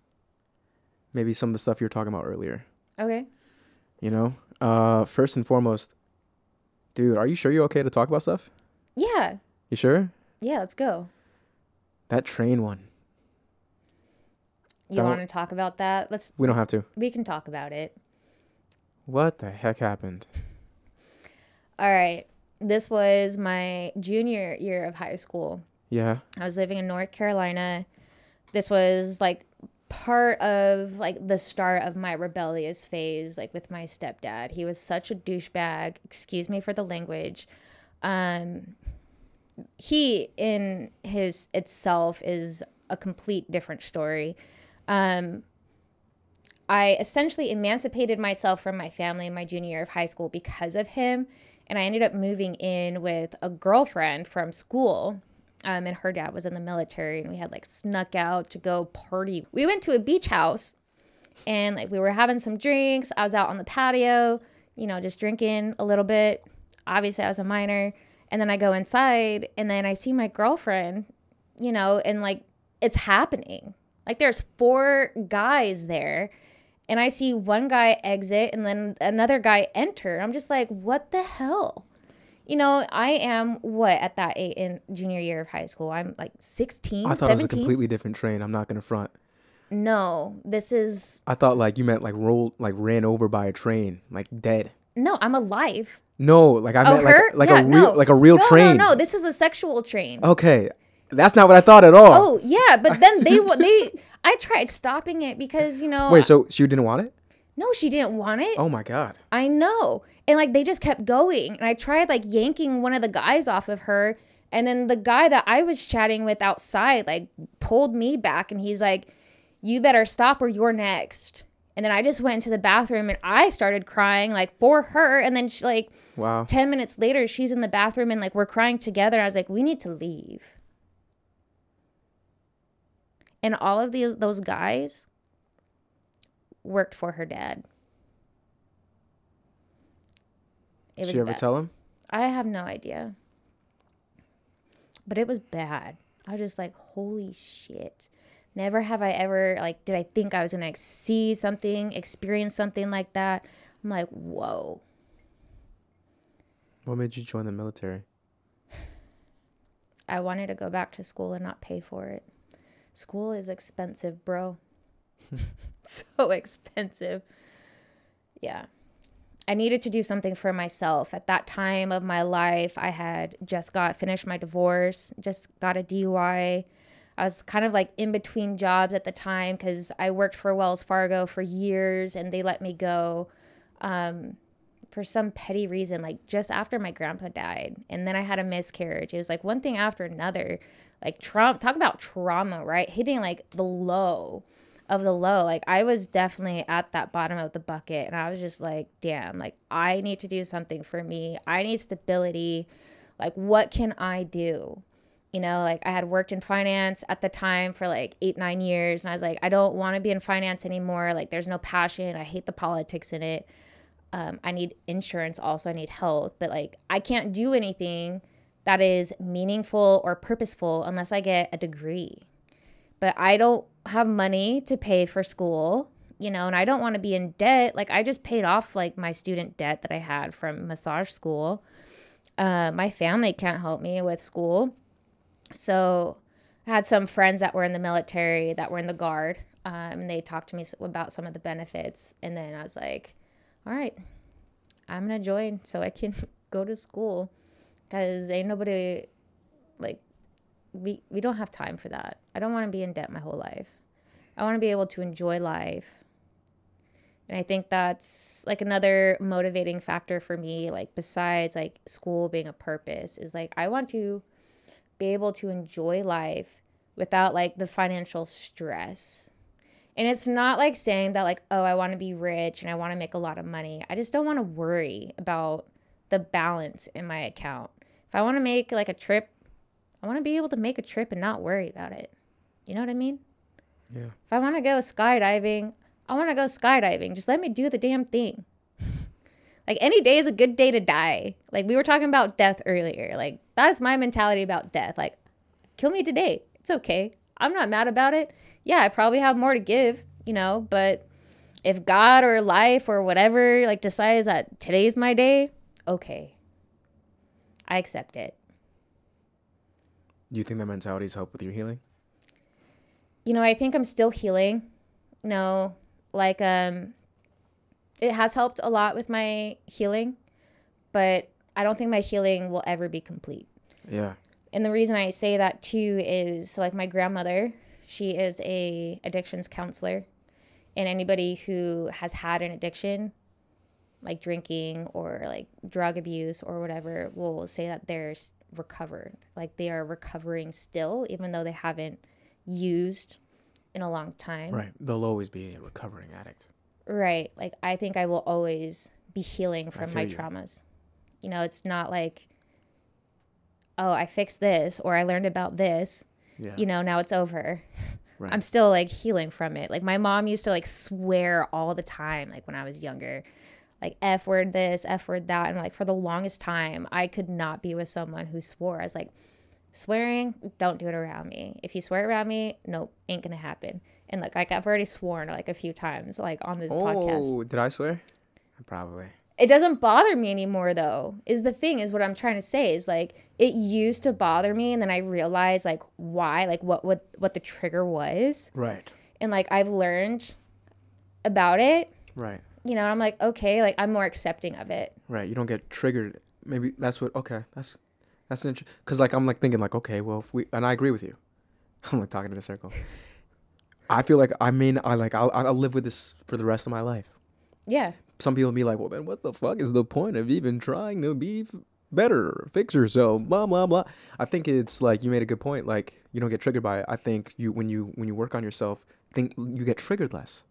maybe some of the stuff you were talking about earlier. Okay. You know, first and foremost, dude, are you sure you're okay to talk about stuff? Yeah. You sure? Yeah, let's go. That train one. You Don't- want to talk about that? We don't have to. We can talk about it. What the heck happened? All right. This was my junior year of high school. Yeah. I was living in North Carolina. This was like part of like the start of my rebellious phase, like with my stepdad. He was such a douchebag. Excuse me for the language. He in his itself is a complete different story. I essentially emancipated myself from my family in my junior year of high school because of him. And I ended up moving in with a girlfriend from school. And her dad was in the military, and we had like snuck out to go party. We went to a beach house, and like we were having some drinks. I was out on the patio, you know, just drinking a little bit. Obviously, I was a minor. And then I go inside, and then I see my girlfriend, you know, and like it's happening. Like there's 4 guys there, and I see one guy exit and then another guy enter. I'm just like, what the hell? You know, I am what at that age in junior year of high school? I'm like 16, I thought 17. it was a completely different train. I'm not gonna front. No, this is I thought like you meant like ran over by a train, like dead. no, I'm alive. No, like I meant her? like Yeah, a real no. like a real No, train. No, this is a sexual train. Okay, that's not what I thought at all. Oh, yeah, but then I tried stopping it because, you know. Wait, so she didn't want it? No, she didn't want it. Oh my god. I know. And like they just kept going. And I tried like yanking one of the guys off of her. And then the guy that I was chatting with outside like pulled me back, and he's like, you better stop or you're next. And then I just went into the bathroom and I started crying like for her. And then she, like Wow. 10 minutes later, she's in the bathroom and like we're crying together. I was like, we need to leave. And all of those guys worked for her dad. It Did she ever bad. tell him? I have no idea. But it was bad. I was just like, holy shit. Never have I ever, like, did I think I was going to see something, experience something like that? I'm like, whoa. What made you join the military? I wanted to go back to school and not pay for it. School is expensive, bro. So expensive. Yeah. I needed to do something for myself. At that time of my life, I had just finished my divorce, just got a DUI. I was kind of like in between jobs at the time because I worked for Wells Fargo for years and they let me go for some petty reason, like just after my grandpa died. And then I had a miscarriage. It was like one thing after another. Like talk about trauma, right? Hitting like the low of the low. Like I was definitely at that bottom of the bucket, and I was just like, damn, like I need to do something for me. I need stability. Like what can I do? You know, like I had worked in finance at the time for like 8-9 years, and I was like, I don't want to be in finance anymore. Like there's no passion. I hate the politics in it. I need insurance also. I need health, but like I can't do anything that is meaningful or purposeful unless I get a degree. But I don't have money to pay for school, you know, and I don't want to be in debt. Like I just paid off like my student debt that I had from massage school. My family can't help me with school. So I had some friends that were in the military, that were in the Guard, and they talked to me about some of the benefits. And then I was like, all right, I'm going to join so I can go to school. Because ain't nobody, like, we don't have time for that. I don't want to be in debt my whole life. I want to be able to enjoy life. And I think that's, like, another motivating factor for me, like, besides, like, school being a purpose, is, like, I want to be able to enjoy life without, like, the financial stress. And it's not, like, saying that, like, oh, I want to be rich and I want to make a lot of money. I just don't want to worry about the balance in my account. If I want to make like a trip, I want to be able to make a trip and not worry about it. You know what I mean? Yeah. If I want to go skydiving, I want to go skydiving. Just let me do the damn thing. Like any day is a good day to die. Like we were talking about death earlier. Like that is my mentality about death. Like kill me today. It's okay. I'm not mad about it. Yeah, I probably have more to give, but if God or life or whatever like decides that today's my day, okay. I accept it. Do you think that mentality's helped with your healing? I think I'm still healing. Like it has helped a lot with my healing, but I don't think my healing will ever be complete. Yeah. And the reason I say that too is like my grandmother, she is a addictions counselor, and anybody who has had an addiction, like drinking or like drug abuse or whatever, will say that they're recovered. Like they are recovering still, even though they haven't used in a long time. Right. They'll always be a recovering addict. Right. Like I think I will always be healing from my traumas. It's not like, oh, I fixed this or I learned about this. Yeah. Now it's over. Right. I'm still like healing from it. Like my mom used to like swear all the time, like when I was younger, like F word this, F word that. And like for the longest time, I could not be with someone who swore. I was like, swearing, don't do it around me. If you swear around me, nope, ain't gonna happen. And like I've already sworn like a few times like on this podcast. Oh, did I swear? Probably. It doesn't bother me anymore though, is the thing, is what I'm trying to say, is like it used to bother me, and then I realized like why, like what the trigger was. Right. And like I've learned about it. Right. And I'm like, okay, like I'm more accepting of it. Right. You don't get triggered. Maybe that's what, okay. That's interesting. Because like I'm like thinking like, okay, well, if we, and I agree with you. I'm like talking in a circle. I feel like, I'll live with this for the rest of my life. Yeah. Some people be like, well, then what the fuck is the point of even trying to be better, fix yourself, blah, blah, blah. I think it's like, you made a good point. Like, you don't get triggered by it. I think when you work on yourself, you get triggered less.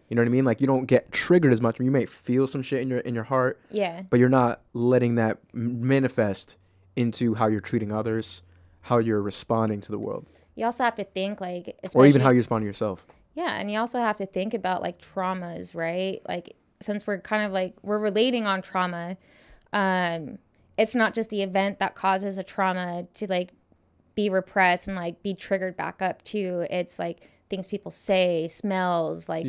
You know what I mean? Like, you don't get triggered as much. You may feel some shit in your heart. Yeah. But you're not letting that manifest into how you're treating others, how you're responding to the world. You also have to think like, or even how you respond to yourself. Yeah. And you also have to think about like traumas, right? Like, since we're kind of like, we're relating on trauma, it's not just the event that causes a trauma to like be repressed and like be triggered back up too. It's like things people say, smells, like,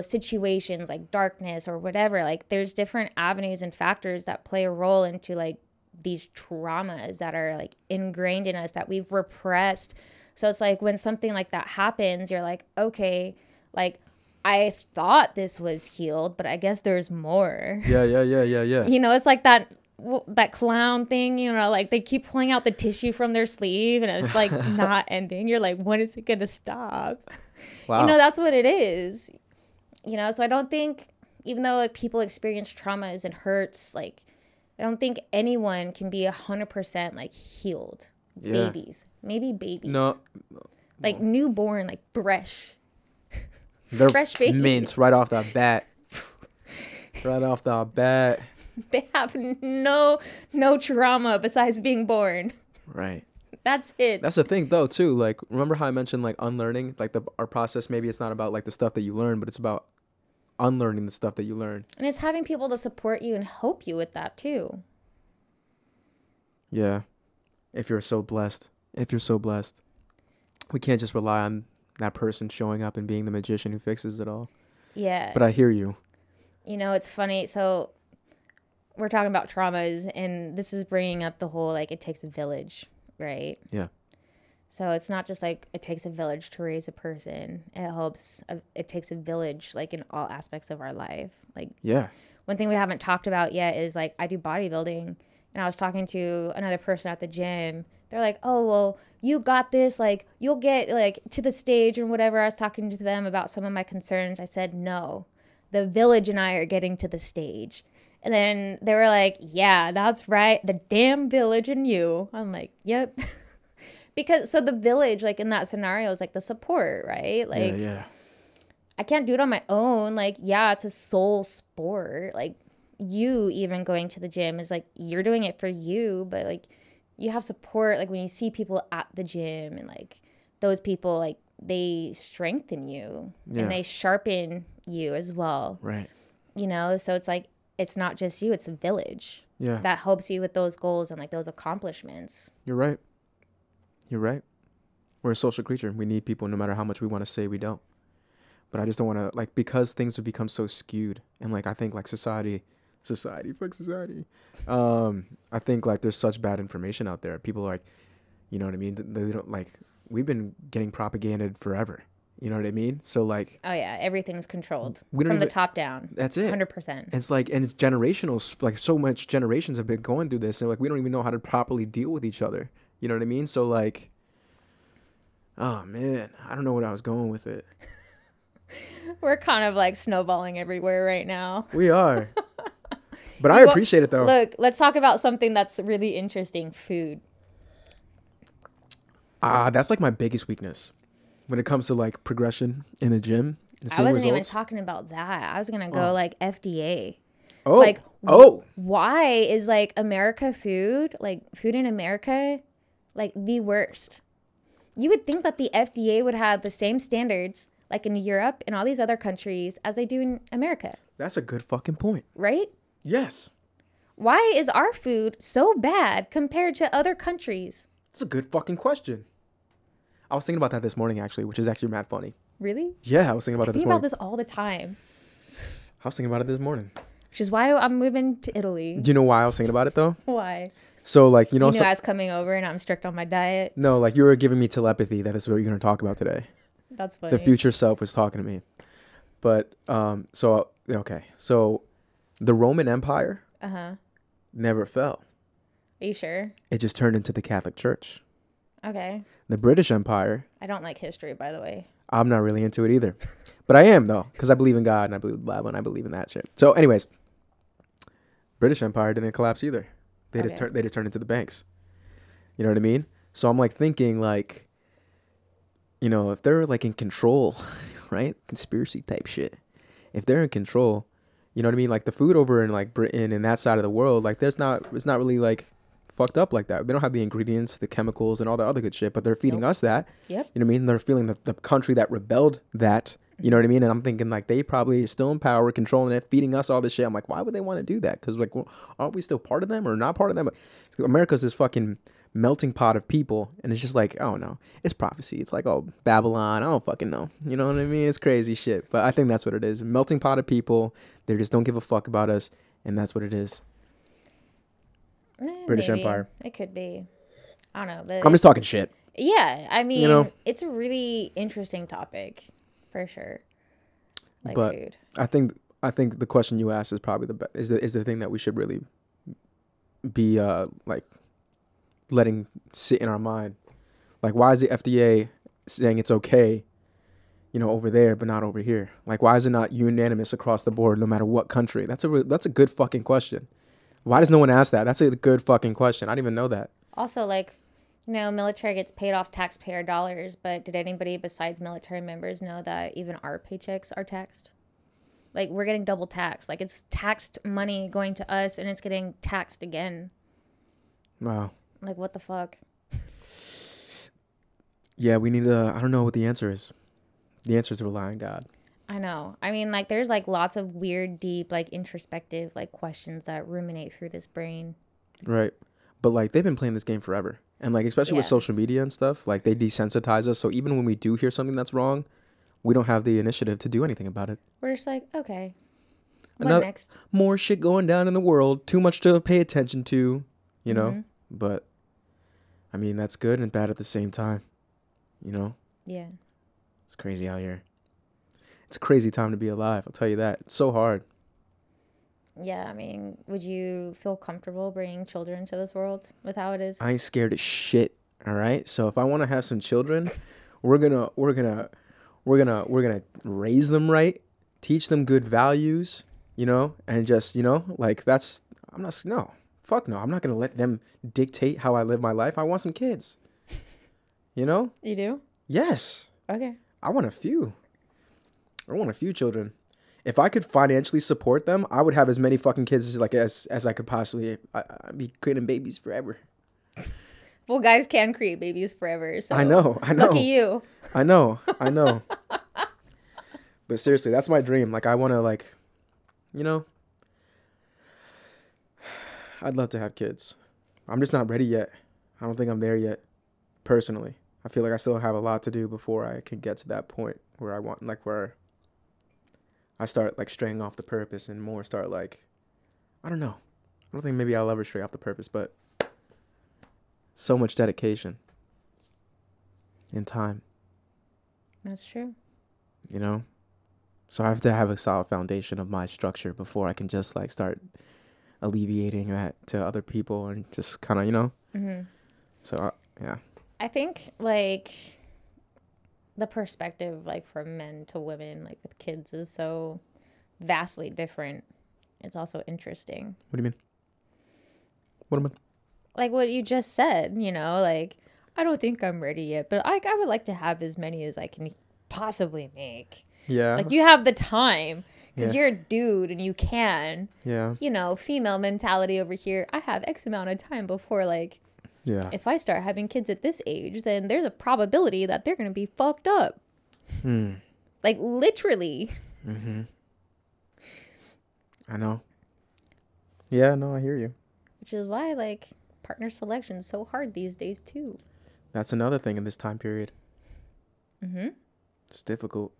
situations like darkness or whatever. Like there's different avenues and factors that play a role into like these traumas that are like ingrained in us that we've repressed. So it's like when something like that happens, you're like, okay, like I thought this was healed, but I guess there's more. Yeah. It's like that clown thing, like they keep pulling out the tissue from their sleeve and it's like not ending. You're like, when is it going to stop? Wow. That's what it is. So I don't think, even though like people experience traumas and hurts, like I don't think anyone can be 100% like healed. Yeah. Maybe babies. No. Like newborn, like fresh. They're fresh babies. Mints right off the bat. Right off the bat. They have no trauma besides being born. Right. That's it. That's the thing though too. Like, remember how I mentioned like unlearning? Like our process, maybe it's not about like the stuff that you learn, but it's about unlearning the stuff that you learn. And it's having people to support you and help you with that too. Yeah. If you're so blessed. We can't just rely on that person showing up and being the magician who fixes it all. Yeah. But I hear you. It's funny. So we're talking about traumas, and this is bringing up the whole, like, it takes a village, right? Yeah. So it's not just like it takes a village to raise a person. It takes a village, like, in all aspects of our life. Like, yeah. One thing we haven't talked about yet is, like, I do bodybuilding, and I was talking to another person at the gym. They're like, oh, well, you got this. Like, you'll get, like, to the stage and whatever. I was talking to them about some of my concerns. I said, no, the village and I are getting to the stage. And then they were like, yeah, that's right. The damn village and you. I'm like, yep. Because, so the village, like, in that scenario is, like, the support, right? Like, yeah. I can't do it on my own. Like, yeah, it's a soul sport. Like, you even going to the gym is, like, you're doing it for you. But, like, you have support. Like, when you see people at the gym and, like, those people, like, they strengthen you. Yeah. And they sharpen you as well. Right. So it's, like, it's not just you. It's a village. Yeah. That helps you with those goals and, like, those accomplishments. You're right. We're a social creature. We need people no matter how much we want to say we don't. But I just don't want to, like, because things have become so skewed. And, like, I think, like, fuck society. I think, like, there's such bad information out there. People are like, you know what I mean? They don't, like, we've been getting propaganded forever. You know what I mean? So, like, Oh yeah, everything's controlled we don't from the even- top down. that's it. 100%. It's like, and it's generational. Like, so much generations have been going through this, and like, we don't even know how to properly deal with each other. You know what I mean? So, like, oh man, I don't know what I was going with it. We're kind of like snowballing everywhere right now. We are, but I You wa- appreciate it though. Look, let's talk about something that's really interesting. Food. That's like my biggest weakness when it comes to like progression in the gym. And I seeing wasn't even results. talking about that. I was gonna go like FDA. Oh, Like, oh, why is like America food, like food in America, like the worst? You would think that the FDA would have the same standards like in Europe and all these other countries as they do in America, that's a good fucking point. right? Yes, Why is our food so bad compared to other countries? that's a good fucking question. I was thinking about that this morning actually, which is actually mad funny. Really? Yeah, I was thinking about I it this think about morning. this all the time, I was thinking about it this morning. which is why I'm moving to Italy. Do you know why I was thinking about it though? Why? So like, You knew so, I was coming over and I'm strict on my diet. no, like you were giving me telepathy that is what you're going to talk about today. That's funny. The future self was talking to me. But so okay. So the Roman Empire Uh-huh. never fell. Are you sure? It just turned into the Catholic Church. Okay. The British Empire, I don't like history, by the way. I'm not really into it either. But I am though, because I believe in God and I believe in the Bible and I believe in that shit. So anyways, British Empire didn't collapse either. They just Okay. turned into the banks. You know what I mean? So I'm like thinking like, you know, if they're like in control, right? Conspiracy type shit. If they're in control, you know what I mean? Like the food over in like Britain and that side of the world, like it's not really like fucked up like that. They don't have the ingredients, the chemicals and all that other good shit, but they're feeding Nope. us that. Yep. You know what I mean? They're feeling the country that rebelled that. You know what I mean? And I'm thinking like they probably are still in power, controlling it, feeding us all this shit. I'm like, why would they want to do that? Because like, well, aren't we still part of them or not part of them? America's this fucking melting pot of people, and it's just like, oh no, it's prophecy. It's like, oh, Babylon. I don't fucking know. You know what I mean? It's crazy shit. But I think that's what it is. A melting pot of people. They just don't give a fuck about us, and that's what it is. British Maybe. Empire. It could be. I don't know, but I'm just talking shit. yeah, I mean, know? it's a really interesting topic, for sure. Like But- food. I think the question you asked is probably the best. Is the thing that we should really be like letting sit in our mind. Like, why is the FDA saying it's okay, you know, over there but not over here? Like, why is it not unanimous across the board, no matter what country? That's a good fucking question. Why does no one ask that? That's a good fucking question. I didn't even know that. Also, like, you know, military gets paid off taxpayer dollars, but did anybody besides military members know that even our paychecks are taxed? Like, we're getting double taxed. Like, it's taxed money going to us, and it's getting taxed again. Wow. Like, what the fuck? Yeah, we need to. I don't know what the answer is. The answer is to rely on God. I know. I mean, like, there's, like, lots of weird, deep, like, introspective, like, questions that ruminate through this brain. Right. But like they've been playing this game forever. And like especially with Yeah. social media and stuff, like they desensitize us. So even when we do hear something that's wrong, we don't have the initiative to do anything about it. We're just like, okay, what Another- next? More shit going down in the world, too much to pay attention to, you know? Mhm. But I mean, that's good and bad at the same time. You know? Yeah. It's crazy out here. It's a crazy time to be alive, I'll tell you that. It's so hard. Yeah, I mean, would you feel comfortable bringing children to this world with how it is? I ain't scared of shit. All right. So if I want to have some children, we're gonna raise them right, teach them good values, you know, and just, you know, like that's fuck no. I'm not gonna let them dictate how I live my life. I want some kids. You know? You do? Yes. Okay. I want a few children. If I could financially support them, I would have as many fucking kids as I could possibly. I'd be creating babies forever. Well, guys can create babies forever. So I know. Lucky you. I know. But seriously, that's my dream. Like, I want to, like, you know, I'd love to have kids. I'm just not ready yet. I don't think I'm there yet, personally. I feel like I still have a lot to do before I can get to that point where I want, like, where I start, like, straying off the purpose and more start, like, I don't know. I don't think maybe I'll ever stray off the purpose, but so much dedication and time, That's true. you know? So I have to have a solid foundation of my structure before I can just, like, start alleviating that to other people and just kind of, you know? Mm-hmm. So, yeah. I think like the perspective like from men to women like with kids is so vastly different. It's also interesting. What do you mean? What am I? Like what you just said, you know, like I don't think I'm ready yet, but I would like to have as many as I can possibly make. Yeah. Like you have the time because Yeah. you're a dude and you can, Yeah. you know, female mentality over here. I have X amount of time before like Yeah. if I start having kids at this age, then there's a probability that they're going to be fucked up. Like literally. Mm-hmm. I know. Yeah, no, I hear you. Which is why like partner selection is so hard these days too. That's another thing in this time period. Mm-hmm. It's difficult.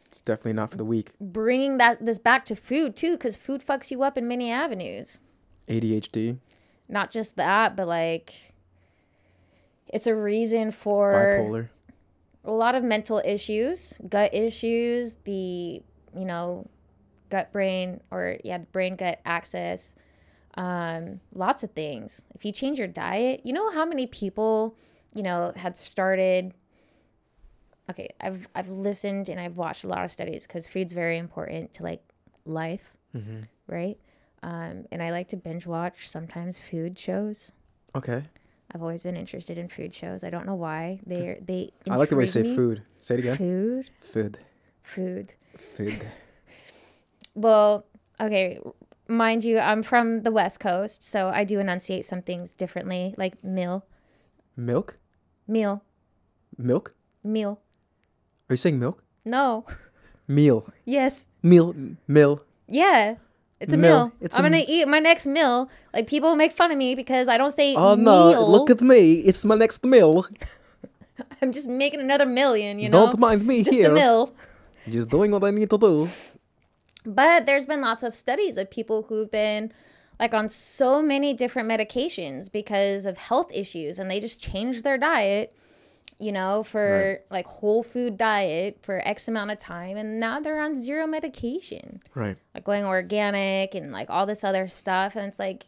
It's definitely not for the weak. Bringing this back to food too, because food fucks you up in many avenues. ADHD. Not just that, but like it's a reason for Bipolar. a lot of mental issues, gut issues, the, you know, brain gut axis, lots of things. If you change your diet, you know how many people, you know, had started. Okay, I've listened and I've watched a lot of studies because food's very important to like life, right? And I like to binge watch sometimes food shows. Okay. I've always been interested in food shows. I don't know why. They I like the way you say intrigue me. food. Say it again. Food. Food. Well, okay, mind you, I'm from the West Coast, so I do enunciate some things differently, like meal. Milk? Meal. Milk? Meal. Are you saying milk? No. Meal. Yes. Meal. Yeah. It's a Meal. meal. It's I'm a going to eat my next meal. Like, people make fun of me because I don't say Oh meal. no, look at me. It's my next meal. I'm just making another million, you know? Don't mind me just here. a mill. Just doing what I need to do. But there's been lots of studies of people who've been like on so many different medications because of health issues, and they just changed their diet, you know, for like whole food diet for X amount of time, and now they're on zero medication. Right. Like going organic and like all this other stuff. And it's like,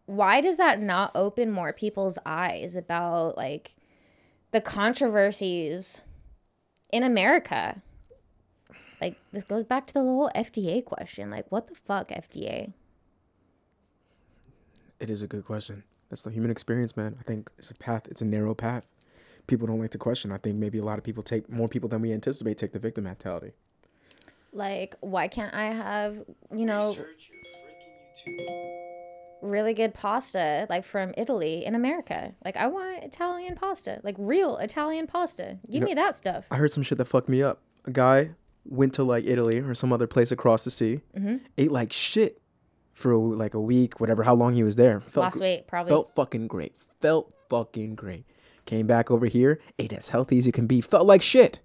why does that not open more people's eyes about like the controversies in America? Like, this goes back to the whole FDA question. Like, what the fuck, FDA? It is a good question. That's the human experience, man. I think it's a path. It's a narrow path. People don't like to question. I think maybe a lot of people more people than we anticipate take the victim mentality. Like, why can't I have, you know, really good pasta, like from Italy in America? Like, I want Italian pasta, like real Italian pasta. Give me that stuff. I heard some shit that fucked me up. A guy went to like Italy or some other place across the sea, ate like shit for like a week, whatever, how long he was there. Lost weight, probably. Felt fucking great. Came back over here, ate as healthy as you can be. Felt like shit.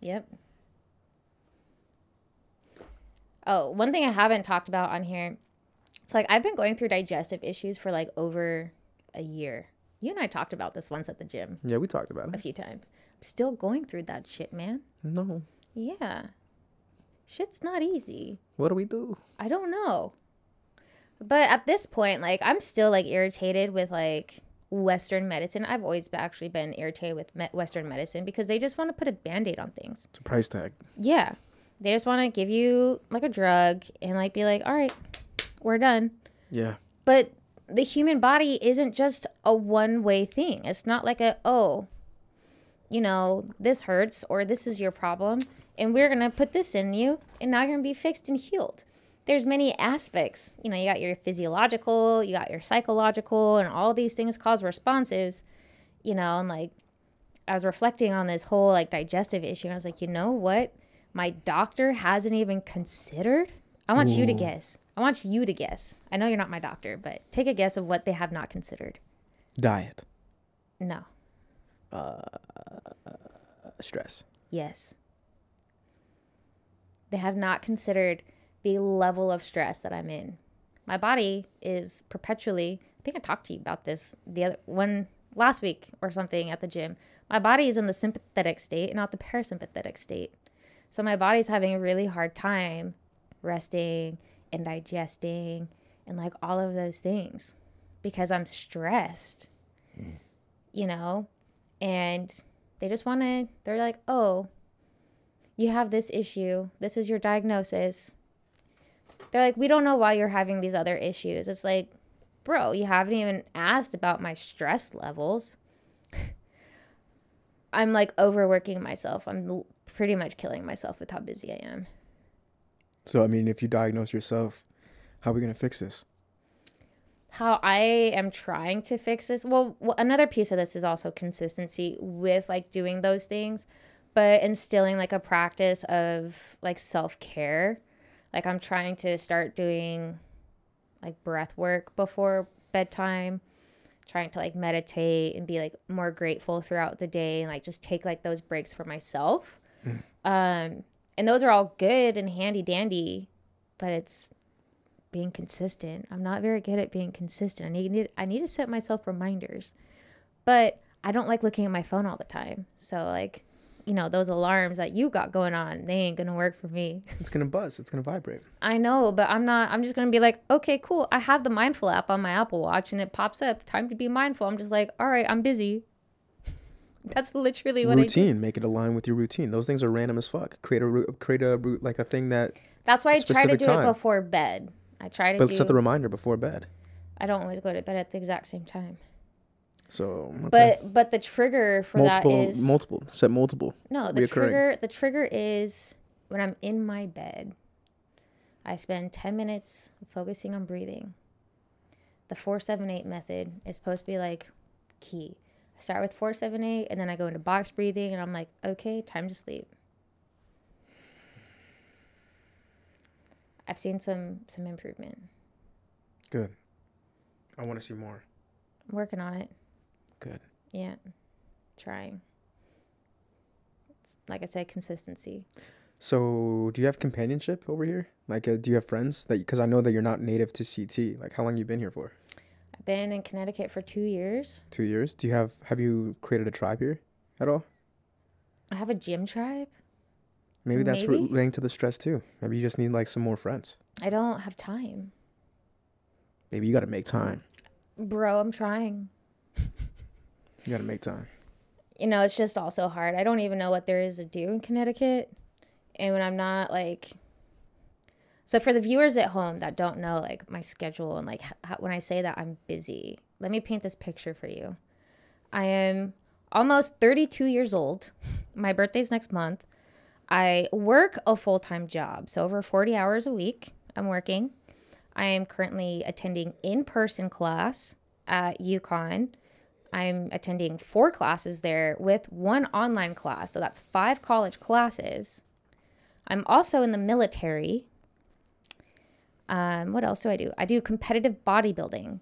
Yep. Oh, one thing I haven't talked about on here. So, like, I've been going through digestive issues for, like, over a year. You and I talked about this once at the gym. Yeah, we talked about A it. few times. I'm still going through that shit, man. No. Yeah. Shit's not easy. What do we do? I don't know. But at this point, like, I'm still, like, irritated with, like, Western medicine. I've always actually been irritated with Western medicine because they just want to put a Band-Aid on things. It's a price tag. Yeah. They just want to give you, like, a drug and, like, be like, all right, we're done. Yeah. But the human body isn't just a one-way thing. It's not like you know, this hurts or this is your problem and we're going to put this in you and now you're going to be fixed and healed. There's many aspects. You know, you got your physiological, you got your psychological, and all these things cause responses, you know, and like I was reflecting on this whole like digestive issue and I was like, you know what? My doctor hasn't even considered. I want you to guess. I know you're not my doctor, but take a guess of what they have not considered. Diet. No. Stress. Yes. They have not considered the level of stress that I'm in. My body is perpetually, I think I talked to you about this the other one last week or something at the gym. My body is in the sympathetic state, not the parasympathetic state. So my body's having a really hard time resting and digesting and like all of those things because I'm stressed, you know? And they just want to, they're like, oh, you have this issue. This is your diagnosis. They're like, we don't know why you're having these other issues. It's like, bro, you haven't even asked about my stress levels. I'm like overworking myself. I'm pretty much killing myself with how busy I am. So, I mean, if you diagnose yourself, how are we going to fix this? How I am trying to fix this. Well, another piece of this is also consistency with like doing those things, but instilling like a practice of like self-care. Like I'm trying to start doing like breath work before bedtime, trying to like meditate and be like more grateful throughout the day and like just take like those breaks for myself. And those are all good and handy dandy, but it's being consistent. I'm not very good at being consistent. I need to set myself reminders, but I don't like looking at my phone all the time. So like, you know, those alarms that you got going on, they ain't gonna work for me. It's gonna buzz. It's gonna vibrate. I know, but I'm just gonna be like, okay, cool. I have the mindful app on my Apple Watch and it pops up, time to be mindful. I'm just like, all right, I'm busy. That's literally what routine. I do. Make it align with your routine. Those things are random as fuck. Create a like a thing that. That's why I try to do time. it before bed. I try to But set the reminder before bed. I don't always go to bed at the exact same time. So. Okay. But the trigger for that is set multiple. No, the trigger is when I'm in my bed. I spend 10 minutes focusing on breathing. The 4-7-8 method is supposed to be like key. I start with 4-7-8 and then I go into box breathing and I'm like, okay, time to sleep. I've seen some improvement. Good. I want to see more. I'm working on it. Good. Yeah. Trying. It's, like I said, consistency. So, do you have companionship over here? Like, do you have friends that? Because I know that you're not native to CT. Like, how long you been here for? I've been in Connecticut for 2 years. 2 years. Do you have you created a tribe here at all? I have a gym tribe. Maybe that's relating to the stress too. Maybe you just need like some more friends. I don't have time. Maybe you got to make time. Bro, I'm trying. You got to make time. You know, it's just also hard. I don't even know what there is to do in Connecticut. And when I'm not like... So for the viewers at home that don't know like my schedule and like when I say that I'm busy, let me paint this picture for you. I am almost 32 years old. My birthday's next month. I work a full-time job. So over 40 hours a week, I'm working. I am currently attending in-person class at UConn. I'm attending 4 classes there with 1 online class. So that's 5 college classes. I'm also in the military. What else do? I do competitive bodybuilding.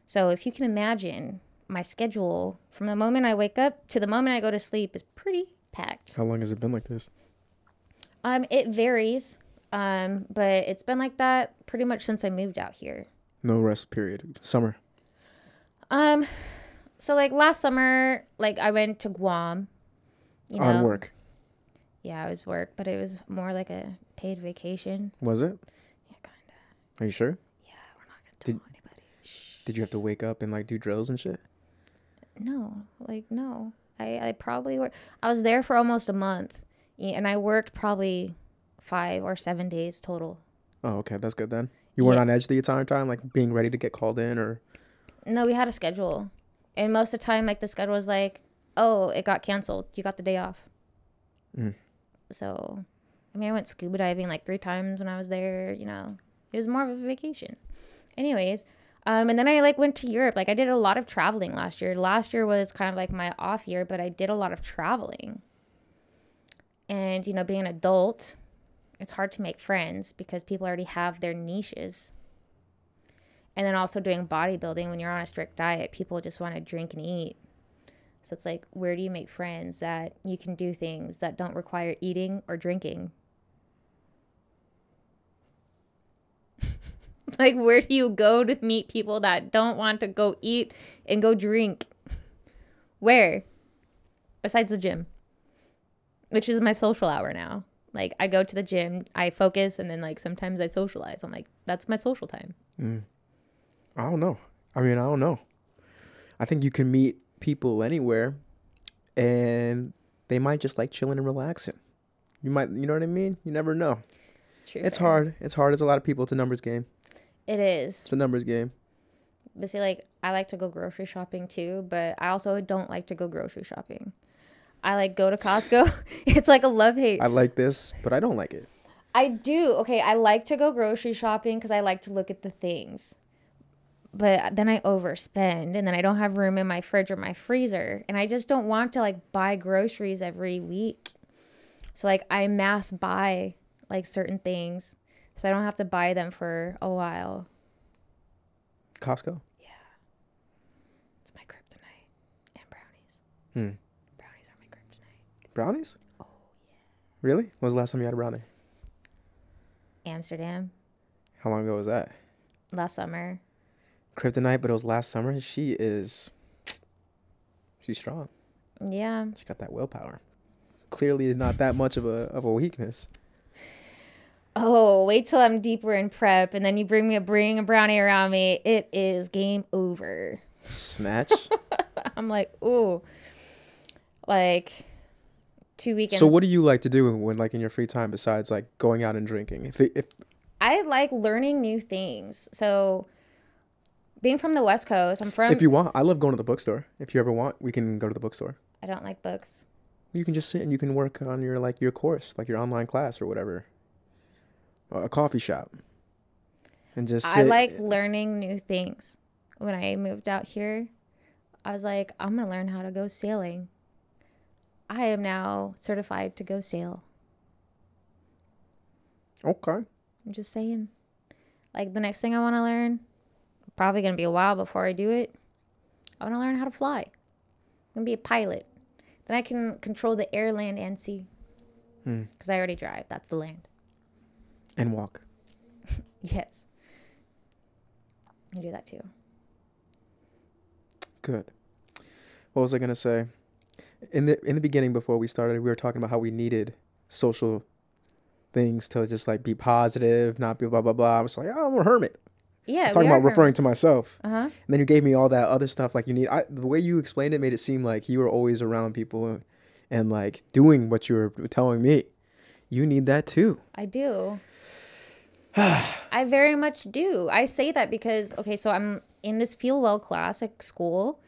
So if you can imagine, my schedule from the moment I wake up to the moment I go to sleep is pretty packed. How long has it been like this? It varies. But it's been like that pretty much since I moved out here. No rest period. Summer. So like last summer, like I went to Guam. You know, on work. Yeah, it was work, but it was more like a paid vacation. Was it? Yeah, kind of. Are you sure? Yeah, we're not gonna tell anybody. Shh. Did you have to wake up and like do drills and shit? No. I probably worked. I was there for almost a month, and I worked probably 5 or 7 days total. Oh, okay, that's good then. You weren't on edge the entire time, like being ready to get called in, or? No, we had a schedule, and most of the time, like the schedule was like, "Oh, it got canceled. You got the day off." So, I mean, I went scuba diving like 3 times when I was there. You know, it was more of a vacation. Anyways, and then I like went to Europe. Like I did a lot of traveling last year. Last year was kind of like my off year, but I did a lot of traveling. And, you know, being an adult, it's hard to make friends because people already have their niches. And then also doing bodybuilding, when you're on a strict diet, people just want to drink and eat. So it's like, where do you make friends that you can do things that don't require eating or drinking? Like, where do you go to meet people that don't want to go eat and go drink? Where? Besides the gym, which is my social hour now. Like, I go to the gym, I focus, and then, like, sometimes I socialize. I'm like, that's my social time. I don't know. I don't know. I think you can meet people anywhere, and they might just like chilling and relaxing. You know what I mean? You never know. True. It's hard. It's hard. It's a lot of people. It's a numbers game. It is. It's a numbers game. But see, like, I like to go grocery shopping too, but I also don't like to go grocery shopping. I like go to Costco. It's like a love-hate. I like this, but I don't like it. I do. Okay, I like to go grocery shopping because I like to look at the things. But then I overspend, and then I don't have room in my fridge or my freezer. And I just don't want to, like, buy groceries every week. So, like, I mass buy, like, certain things so I don't have to buy them for a while. Costco? Yeah. It's my kryptonite. And brownies. Brownies are my kryptonite. Brownies? Oh, yeah. Really? When was the last time you had a brownie? Amsterdam. How long ago was that? Last summer. Kryptonite, but it was last summer. She's strong. Yeah. She got that willpower. Clearly not that much of a weakness. Oh, wait till I'm deeper in prep, and then you bring a brownie around me. It is game over. Snatch. I'm like, ooh, like 2 weekends. So what do you like to do when, like, in your free time besides, like, going out and drinking? If I like learning new things. So being from the West Coast, if you want, I love going to the bookstore. If you ever want, we can go to the bookstore. I don't like books. You can just sit and you can work on your course, like your online class or whatever. A coffee shop. And just sit. I like learning new things. When I moved out here, I was like, I'm going to learn how to go sailing. I am now certified to go sail. Okay. I'm just saying. Like, the next thing I want to learn, probably going to be a while before I do it, I want to learn how to fly. I'm going to be a pilot. Then I can control the air, land, and sea. Because I already drive. That's the land. And walk. Yes. I do that too. Good. What was I gonna say? In the beginning, before we started, we were talking about how we needed social things to just, like, be positive, not be blah blah blah. I was like, oh, I'm a hermit. Yeah. I was talking about referring to myself. And then you gave me all that other stuff. Like, the way you explained it made it seem like you were always around people and like doing what you were telling me. You need that too. I do. I very much do. I say that because, okay, so I'm in this Feel Well class at school,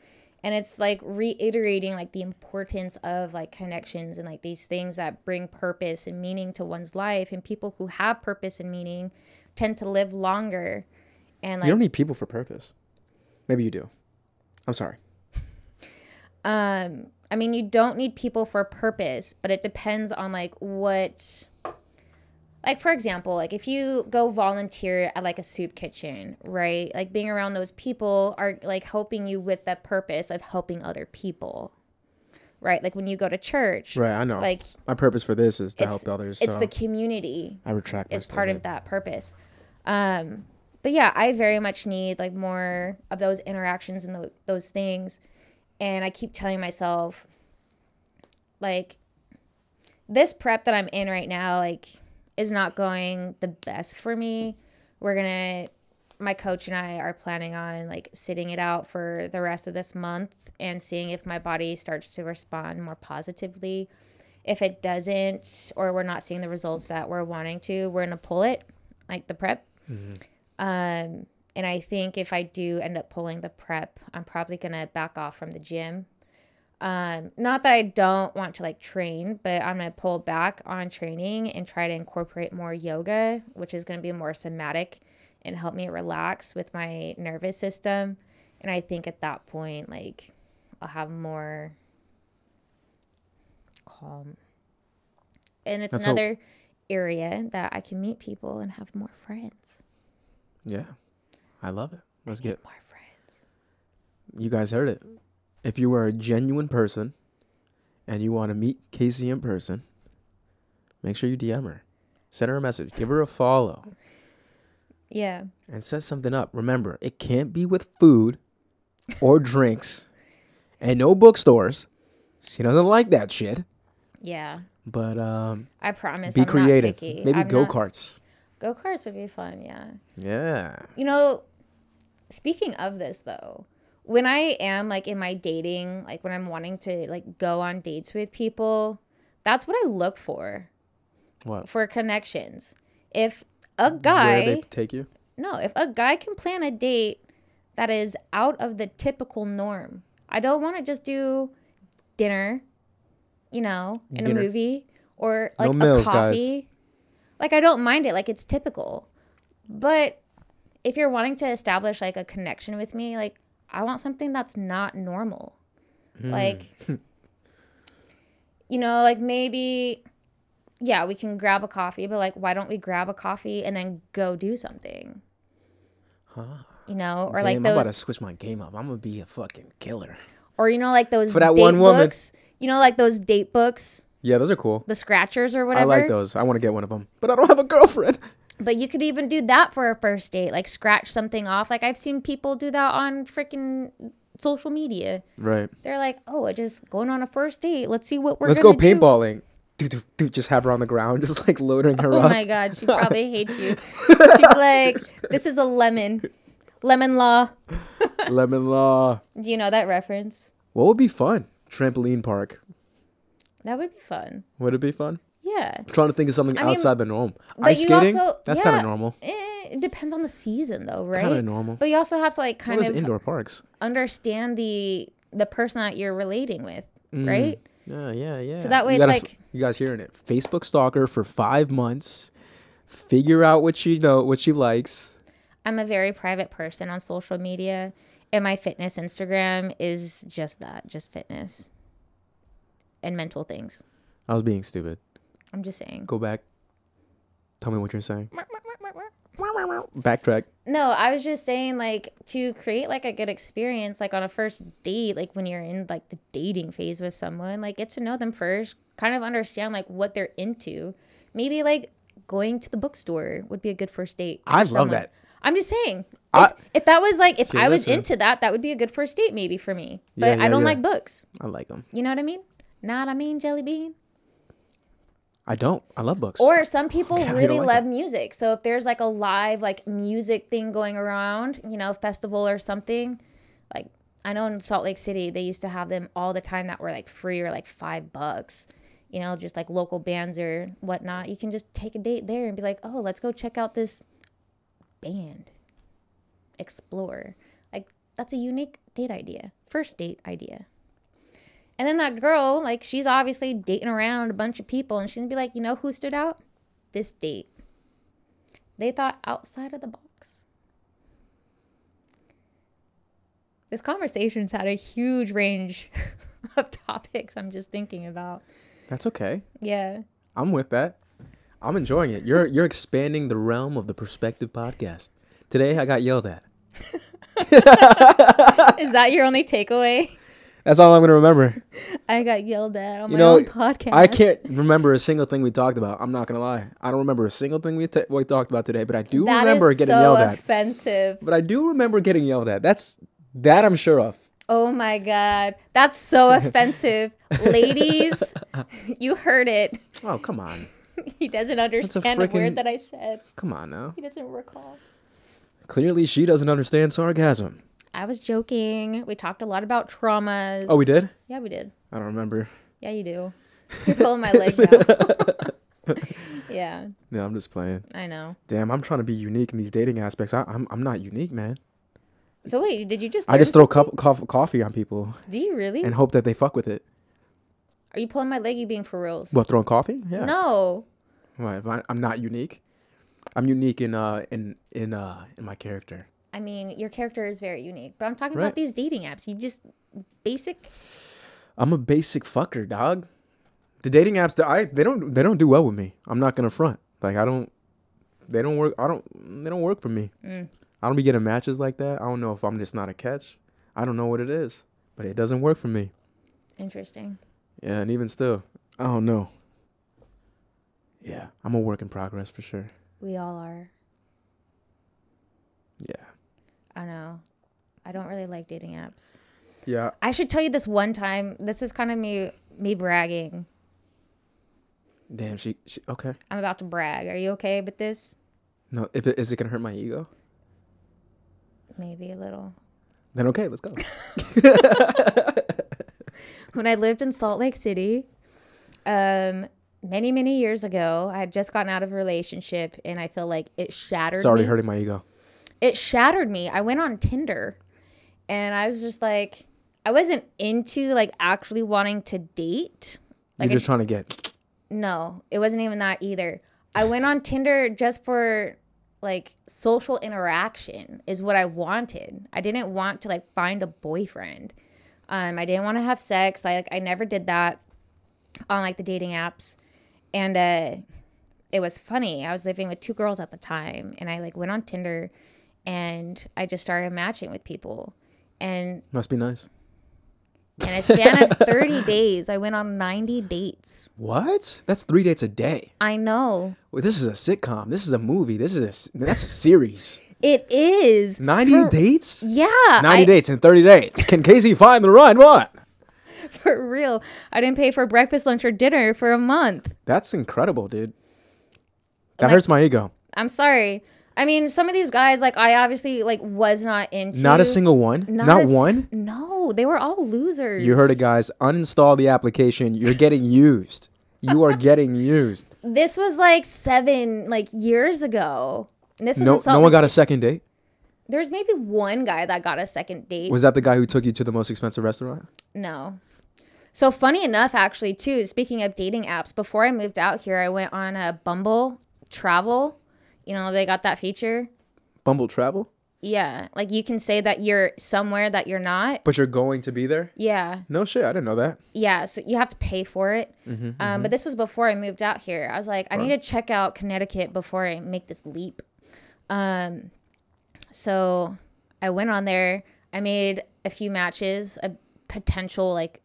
and it's like reiterating like the importance of like connections and like these things that bring purpose and meaning to one's life. And people who have purpose and meaning tend to live longer. And like, you don't need people for purpose. Maybe you do. I'm sorry. I mean, you don't need people for purpose, but it depends on like what. Like, for example, like if you go volunteer at like a soup kitchen, right? Like being around those people are like helping you with the purpose of helping other people, right? Like when you go to church. Right, I know. Like my purpose for this is to help others. It's so the community. I retract my is part statement. of that purpose. But yeah, I very much need like more of those interactions and those things. And I keep telling myself, like, this prep that I'm in right now, like, is not going the best for me. My coach and I are planning on like sitting it out for the rest of this month and seeing if my body starts to respond more positively. If it doesn't, or we're not seeing the results that we're wanting to, we're going to pull it, like the prep. And I think if I do end up pulling the prep, I'm probably going to back off from the gym. Not that I don't want to like train, but I'm going to pull back on training and try to incorporate more yoga, which is going to be more somatic and help me relax with my nervous system. And I think at that point, like, I'll have more calm. And it's another area that I can meet people and have more friends. Yeah. I love it. Let's get more friends. You guys heard it. if you are a genuine person and you want to meet Casey in person, make sure you DM her. Send her a message. Give her a follow. Yeah. And set something up. Remember, it can't be with food or drinks and no bookstores. She doesn't like that shit. Yeah. But I promise be I'm creative. not picky. Maybe I'm go-karts. Go-karts would be fun, yeah. Yeah. You know, speaking of this though, when I am like in my dating, like when I'm wanting to like go on dates with people, that's what I look for. What? For connections. If a Where guy they take you? No, if a guy can plan a date that is out of the typical norm. I don't want to just do dinner, in a movie or like No meals, a coffee. guys. Like I don't mind it, like it's typical. But if you're wanting to establish like a connection with me, like I want something that's not normal. Like like maybe we can grab a coffee, but like why don't we grab a coffee and then go do something? Or Damn, like I'm about to those, switch my game up. I'm gonna be a fucking killer. or like those For that date one woman. books. Like those date books, Yeah, those are cool. the scratchers or I whatever. like those. I want to get one of them, but I don't have a girlfriend. But you could even do that for a first date, like scratch something off. Like I've seen people do that on freaking social media. Right. They're like, oh, just going on a first date. Let's see what we're Let's gonna go paintballing. Dude, just have her on the ground, just like loading her Oh up. my God, she probably hates you. She'd be like, this is a lemon law. Lemon law. Do you know that reference? What would be fun? Trampoline park. That would be fun. Would it be fun? Yeah. I'm trying to think of something I mean, outside the norm. but Ice you skating? also- That's yeah. kind of normal. It depends on the season though, right? Kind of normal. But you also have to like kind What is of indoor parks? understand the person that you're relating with, right? Yeah. So that way You it's gotta like- you guys hearing it. Facebook stalker for 5 months. Figure out what she likes. I'm a very private person on social media, and my fitness Instagram is just that, just fitness and mental things. I was being stupid. I'm just saying. Go back. Tell me what you're saying. Backtrack. No, I was just saying, like, to create like a good experience, like on a first date, like when you're in like the dating phase with someone, like get to know them first, kind of understand like what they're into. Maybe like going to the bookstore would be a good first date. I for love someone. that. I'm just saying. I- If that was like, if Okay, I was listen. into that, that would be a good first date maybe for me. But Yeah, I don't yeah. like books. I like them. You know what I mean? Not I mean, Jelly Bean. I don't. I love books. Or some people Yeah, you really don't like love music. So if there's like a live like music thing going around, festival or something, like I know in Salt Lake City they used to have them all the time that were like free or like $5. Just like local bands or whatnot. You can just take a date there and be like, oh, let's go check out this band. Explore. Like that's a unique date idea. First date idea. And then that girl, like, she's obviously dating around a bunch of people, and she's gonna be like, you know who stood out? This date. They thought outside of the box. This conversation's had a huge range of topics I'm just thinking about. That's okay. Yeah. I'm with that. I'm enjoying it. You're expanding the realm of the Perspective podcast. Today I got yelled at. Is that your only takeaway? That's all I'm gonna remember. I got yelled at on You my know, own podcast. I can't remember a single thing we talked about. I'm not gonna lie. I don't remember a single thing we talked about today, but I do That remember is getting so yelled at. offensive. But I do remember getting yelled at. That I'm sure of. Oh my God. That's so offensive. Ladies, you heard it. Oh, come on. He doesn't understand a freaking- word that I said. Come on now. He doesn't recall. Clearly she doesn't understand sarcasm. I was joking. We talked a lot about traumas. Oh, we did? Yeah, we did. I don't remember. Yeah, you do. You're pulling my leg now. Yeah, No, I'm just playing. I know. Damn, I'm trying to be unique in these dating aspects. I'm not unique, man. So wait, did you just? I just learn throw something? coffee on people Do you really? and hope that they fuck with it. Are you pulling my leg? You being for reals? What, throwing coffee? Yeah. No. What, I'm not unique. I'm unique in my character. I mean, your character is very unique, but I'm talking Right. about these dating apps. You just basic. I'm a basic fucker, dog. The dating apps they don't do well with me. I'm not gonna front. Like they don't work for me. I don't be getting matches like that. I don't know if I'm just not a catch. I don't know what it is. but it doesn't work for me. Interesting. Yeah, and even still, I don't know. Yeah, I'm a work in progress for sure. We all are. Yeah. I know. I don't really like dating apps. Yeah. I should tell you this one time. This is kind of me bragging. Damn, she okay. I'm about to brag. Are you okay with this? No, is it gonna hurt my ego? Maybe a little. Then okay, let's go. When I lived in Salt Lake City, many years ago, I had just gotten out of a relationship, and I feel like it shattered It's already me. hurting my ego. It shattered me. I went on Tinder, and I was just like, I wasn't into like actually wanting to date. Like, You're just trying to get. no, it wasn't even that either. I went on Tinder just for like social interaction is what I wanted. I didn't want to like find a boyfriend. I didn't want to have sex. I never did that on like the dating apps. And it was funny. I was living with 2 girls at the time, and I like went on Tinder, and I just started matching with people. And Must be nice. in a span of 30 days, I went on 90 dates. What? That's 3 dates a day. I know. Well, this is a sitcom. This is a movie. That's a series. It is. 90 dates? Yeah. 90 dates in 30 days. Can Casey find the right one? For real. I didn't pay for breakfast, lunch, or dinner for a month. That's incredible, dude. That Like, hurts my ego. I'm sorry. I mean, some of these guys, like, I obviously, like, was not into. Not a single one? Not one? No, they were all losers. You heard it, guys. Uninstall the application. You're getting used. You are getting used. This was, like, 7, like, years ago. And this was in No Salt one Lake got a City. second date? There was maybe one guy that got a second date. Was that the guy who took you to the most expensive restaurant? No. So funny enough, actually, too, speaking of dating apps, before I moved out here, I went on a Bumble Travel. You know, they got that feature. Bumble Travel? Yeah. Like you can say that you're somewhere that you're not. But you're going to be there? Yeah. No shit. I didn't know that. Yeah. So you have to pay for it. But this was before I moved out here. I was like, I need to check out Connecticut before I make this leap. So I went on there. I made a few matches, a potential like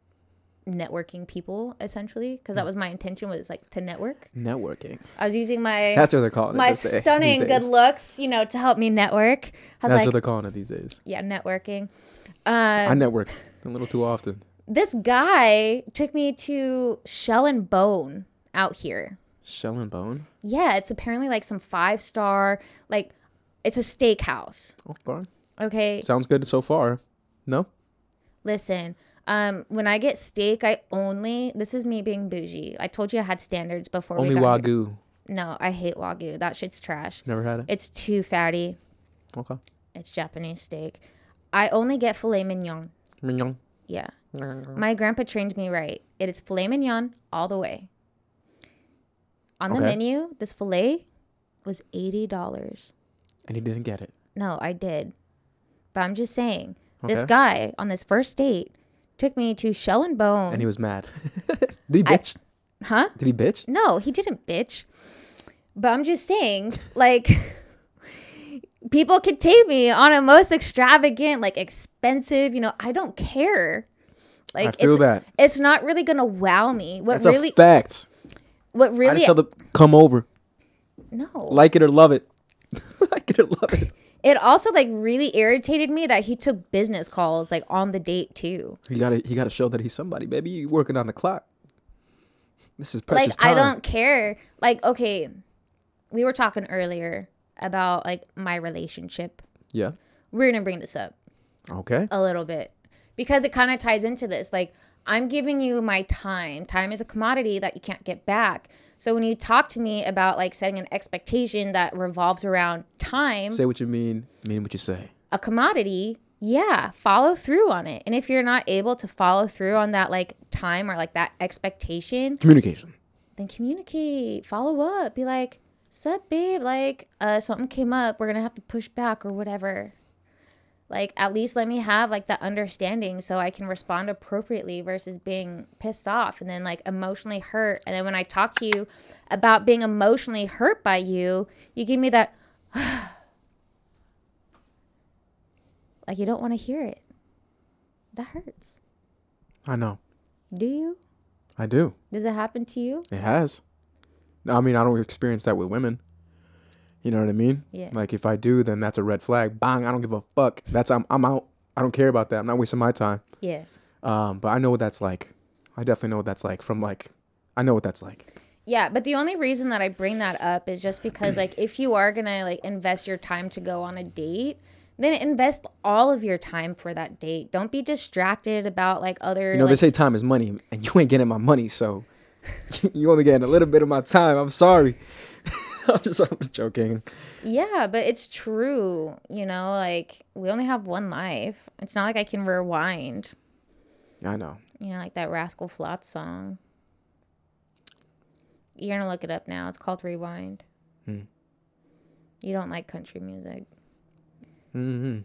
networking people essentially, because that was my intention, was like to network. Networking. I was using my That's what they're calling it. my these stunning days. good looks, you know, to help me network. I was That's what like, they're calling it these days. yeah, networking. I network a little too often. This guy took me to Shell and Bone out here. Shell and Bone? Yeah, it's apparently like some 5-star, like it's a steakhouse. Okay. Okay, Sounds good so far. No? listen. When I get steak, this is me being bougie. I told you I had standards before Only we got here. Wagyu. No, I hate Wagyu. That shit's trash. Never had it? It's too fatty. Okay. It's Japanese steak. I only get filet mignon. Mignon. Yeah. My grandpa trained me right. It is filet mignon all the way. On the Okay. menu, this filet was $80. And he didn't get it. No, I did. But I'm just saying, this Okay. guy on this first date took me to Shell and Bone. And he was mad. Did he bitch? Huh? Did he bitch? No, he didn't bitch. But I'm just saying, like, people could take me on a most extravagant, like, expensive, you know, I don't care. Like, I feel that. It's not really going to wow me. That's a fact. What I really, just tell them, come over. no. Like it or love it. Like it or love it. It also, like, really irritated me that he took business calls, like, on the date, too. He gotta show that he's somebody, baby. You working on the clock. This is precious Like, time. I don't care. Like, okay, we were talking earlier about, like, my relationship. Yeah. We're going to bring this up Okay. a little bit because it kind of ties into this. Like, I'm giving you my time. Time is a commodity that you can't get back. So when you talk to me about, like, setting an expectation that revolves around time, Say what you mean what you say. a commodity, yeah, follow through on it. And if you're not able to follow through on that, like, time or, like, that expectation, Communication. then communicate, follow up, be like, sup, babe, like, something came up, we're gonna have to push back or whatever. Like, at least let me have, like, that understanding so I can respond appropriately versus being pissed off and then, like, emotionally hurt. And then when I talk to you about being emotionally hurt by you, you give me that, like, you don't want to hear it. That hurts. I know. Do you? I do. Does it happen to you? It has. I mean, I don't experience that with women. You know what I mean? Yeah. Like if I do, then that's a red flag. Bang! I don't give a fuck. I'm out. I don't care about that. I'm not wasting my time. Yeah. But I know what that's like. I definitely know what that's like. I know what that's like. Yeah, but the only reason that I bring that up is just because, like, if you are gonna like invest your time to go on a date, then invest all of your time for that date. Don't be distracted about like other. You know, they say time is money, and you ain't getting my money, so you only getting a little bit of my time. I'm sorry. I'm just joking. Yeah, but it's true. You know, like we only have one life. It's not like I can rewind. I know. You know, like that Rascal Flatts song. You're gonna look it up now. It's called Rewind. You don't like country music. I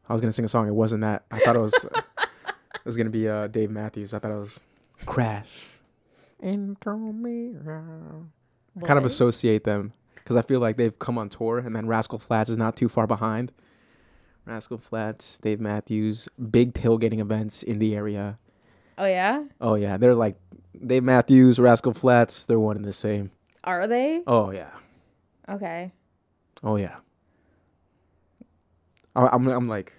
was gonna sing a song. It wasn't that. I thought it was. It was gonna be Dave Matthews. I thought it was Crash. Into me. Kind of associate them because I feel like they've come on tour, and then Rascal Flatts is not too far behind. Rascal Flatts, Dave Matthews, big tailgating events in the area. Oh yeah? Oh yeah, they're like Dave Matthews, Rascal Flatts. They're one and the same. Are they? Oh yeah. Okay. Oh yeah. I'm like.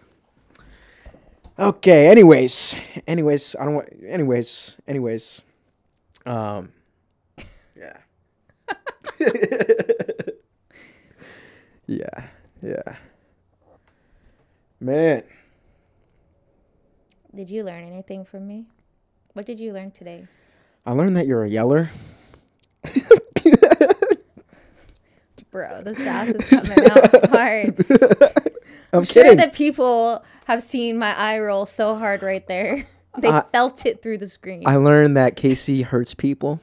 Okay. Anyways, I don't want. Anyways. Yeah. Yeah. Man. Did you learn anything from me? What did you learn today? I learned that you're a yeller. Bro, the sass is coming out hard. I'm sure kidding. that people have seen my eye roll so hard right there. They felt it through the screen. I learned that Casey hurts people.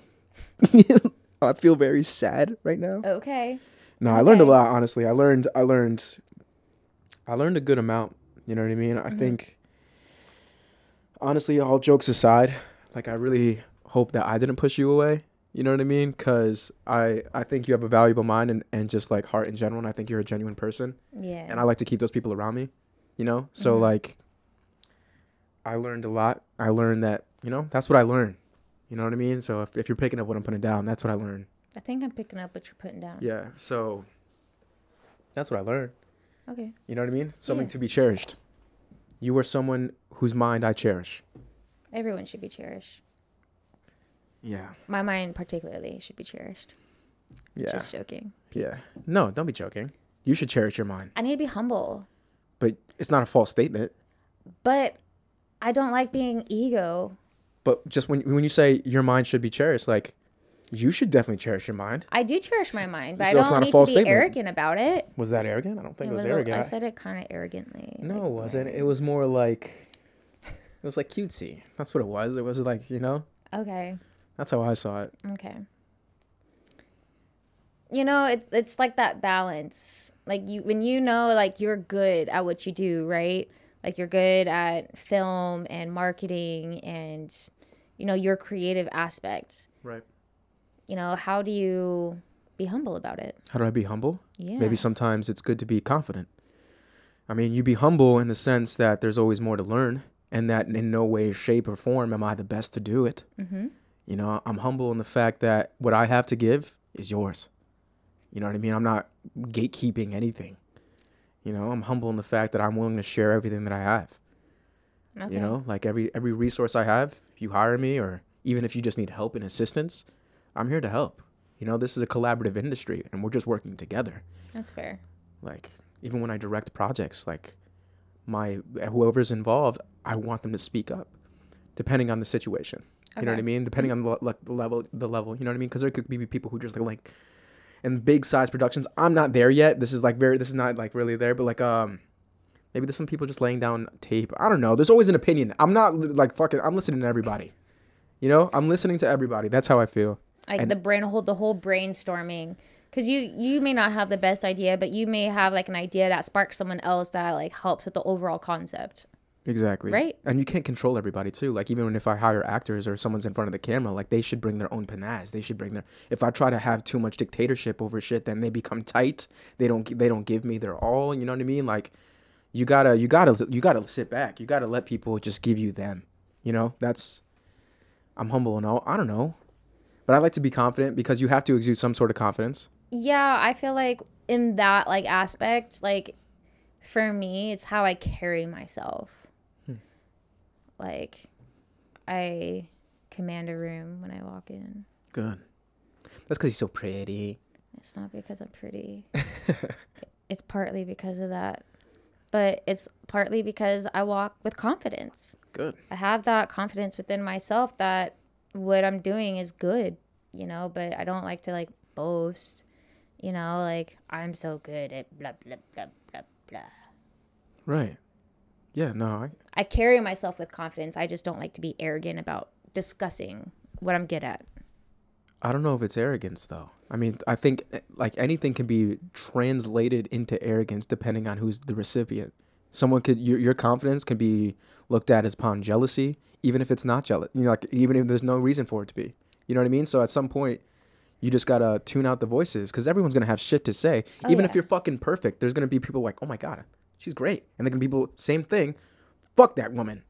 I feel very sad right now. Okay. No, I learned a lot, honestly. I learned a good amount. You know what I mean? I think, honestly, all jokes aside, like I really hope that I didn't push you away. You know what I mean? Because I think you have a valuable mind and just like heart in general. And I think you're a genuine person. Yeah. And I like to keep those people around me, you know? So like, I learned a lot. I learned that, you know, that's what I learned. You know what I mean? So if you're picking up what I'm putting down, that's what I learned. I think I'm picking up what you're putting down. Yeah. So that's what I learned. Okay. You know what I mean? Something to be cherished. You were someone whose mind I cherish. Everyone should be cherished. Yeah. My mind particularly should be cherished. Yeah. Just joking. Yeah. No, don't be joking. You should cherish your mind. I need to be humble. But it's not a false statement. But I don't like being ego. But just when you say your mind should be cherished, like, you should definitely cherish your mind. I do cherish my mind, but So I it's don't not a need to false be statement. arrogant about it. Was that arrogant? I don't think it was arrogant. I said it kind of arrogantly. No, it wasn't. It was more like, it was like cutesy. That's what it was. It was like, you know? Okay. That's how I saw it. Okay. You know, it's like that balance. Like when you know, like you're good at what you do, right? Like you're good at film and marketing and, you know, your creative aspects. Right. You know, how do you be humble about it? How do I be humble? Yeah. Maybe sometimes it's good to be confident. I mean, you be humble in the sense that there's always more to learn and that in no way, shape, or form am I the best to do it. Mm-hmm. You know, I'm humble in the fact that what I have to give is yours. You know what I mean? I'm not gatekeeping anything. You know, I'm humble in the fact that I'm willing to share everything that I have. Okay. You know, like every resource I have, if you hire me or even if you just need help and assistance, I'm here to help. You know, this is a collaborative industry and we're just working together. That's fair. Like, even when I direct projects, like whoever's involved, I want them to speak up depending on the situation. You know what I mean? Depending on the level, you know what I mean? Because there could be people who just like in big size productions. I'm not there yet. This is not like really there, but like, maybe there's some people just laying down tape. I don't know. There's always an opinion. I'm not like fucking, I'm listening to everybody. You know, I'm listening to everybody. That's how I feel. Like the whole brainstorming. Because you may not have the best idea, but you may have like an idea that sparks someone else that like helps with the overall concept. Exactly. Right. And you can't control everybody too. Like even if I hire actors or someone's in front of the camera, like they should bring their own panache. They should bring if I try to have too much dictatorship over shit, then they become tight. They don't give me their all. You know what I mean? Like, you gotta sit back. You gotta let people just give you them. You know, I'm humble and all. I don't know, but I like to be confident because you have to exude some sort of confidence. Yeah, I feel like in that like aspect, like for me, it's how I carry myself. Like I command a room when I walk in. Good. That's because you're so pretty. It's not because I'm pretty. It's partly because of that. But it's partly because I walk with confidence. Good. I have that confidence within myself that what I'm doing is good, you know, but I don't like to like boast, you know, like I'm so good at blah, blah, blah, blah, blah. Right. Yeah, no. I carry myself with confidence. I just don't like to be arrogant about discussing what I'm good at. I don't know if it's arrogance, though. I mean, I think like anything can be translated into arrogance depending on who's the recipient. Someone could your confidence can be looked at as upon jealousy, even if it's not jealous. You know, like even if there's no reason for it to be. You know what I mean? So at some point, you just gotta tune out the voices because everyone's gonna have shit to say. Oh, Even yeah. if you're fucking perfect, there's gonna be people like, oh my god, she's great, and there can be people same thing. Fuck that woman.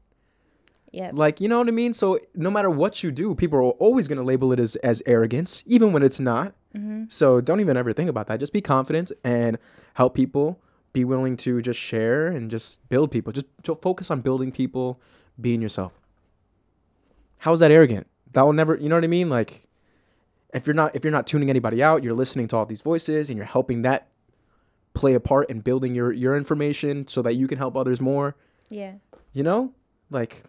Yeah. Like, you know what I mean? So no matter what you do, people are always going to label it as arrogance, even when it's not. Mm-hmm. So don't even ever think about that. Just be confident and help people. Be willing to just share and just build people. Just focus on building people, being yourself. How is that arrogant? That will never, you know what I mean? Like, if you're not tuning anybody out, you're listening to all these voices and you're helping that play a part in building your information so that you can help others more. Yeah. You know? Like,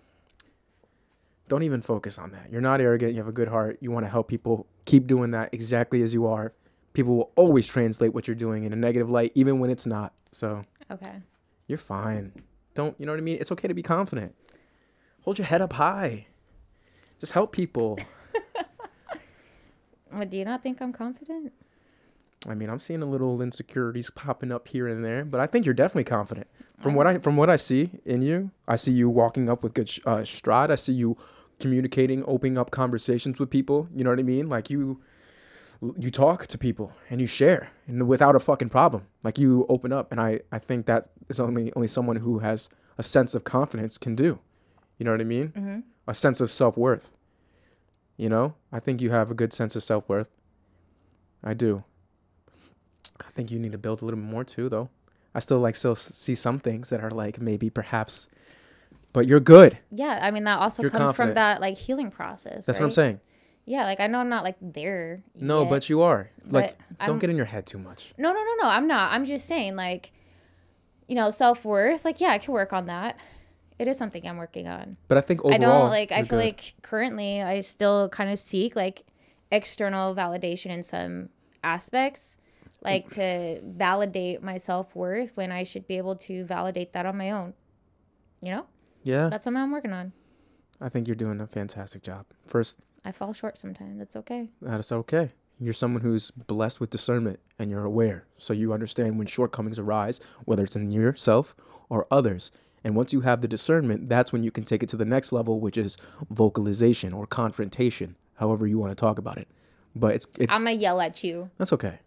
don't even focus on that. You're not arrogant. You have a good heart. You want to help people. Keep doing that exactly as you are. People will always translate what you're doing in a negative light, even when it's not. So Okay. you're fine. Don't, you know what I mean? It's okay to be confident. Hold your head up high. Just help people. Well, do you not think I'm confident? I mean, I'm seeing a little insecurities popping up here and there, but I think you're definitely confident. From what I see in you, I see you walking up with good stride. I see you communicating, opening up conversations with people. You know what I mean? Like you talk to people and you share and without a fucking problem. Like you open up, and I think that is only someone who has a sense of confidence can do. You know what I mean? Mm-hmm. A sense of self-worth. You know? I think you have a good sense of self-worth. I do. I think you need to build a little more too, though. I still see some things that are like maybe perhaps, but you're good. Yeah, I mean that also You're comes confident. from that like healing process. That's what I'm right? saying. Yeah, like I know I'm not like there. No, yet, but you are. Like, but don't get in your head too much. No, I'm not. I'm just saying like, you know, self-worth. Like, yeah, I can work on that. It is something I'm working on. But I think overall, I don't like. I you're feel good. like currently I still kind of seek like external validation in some aspects, like to validate my self-worth when I should be able to validate that on my own. You know, Yeah, that's something I'm working on. I think you're doing a fantastic job. First, I fall short sometimes. That's okay. that's okay. You're someone who's blessed with discernment and you're aware. So you understand when shortcomings arise, whether it's in yourself or others. And once you have the discernment, that's when you can take it to the next level, which is vocalization or confrontation, however you want to talk about it. But it's I'm gonna yell at you. that's okay.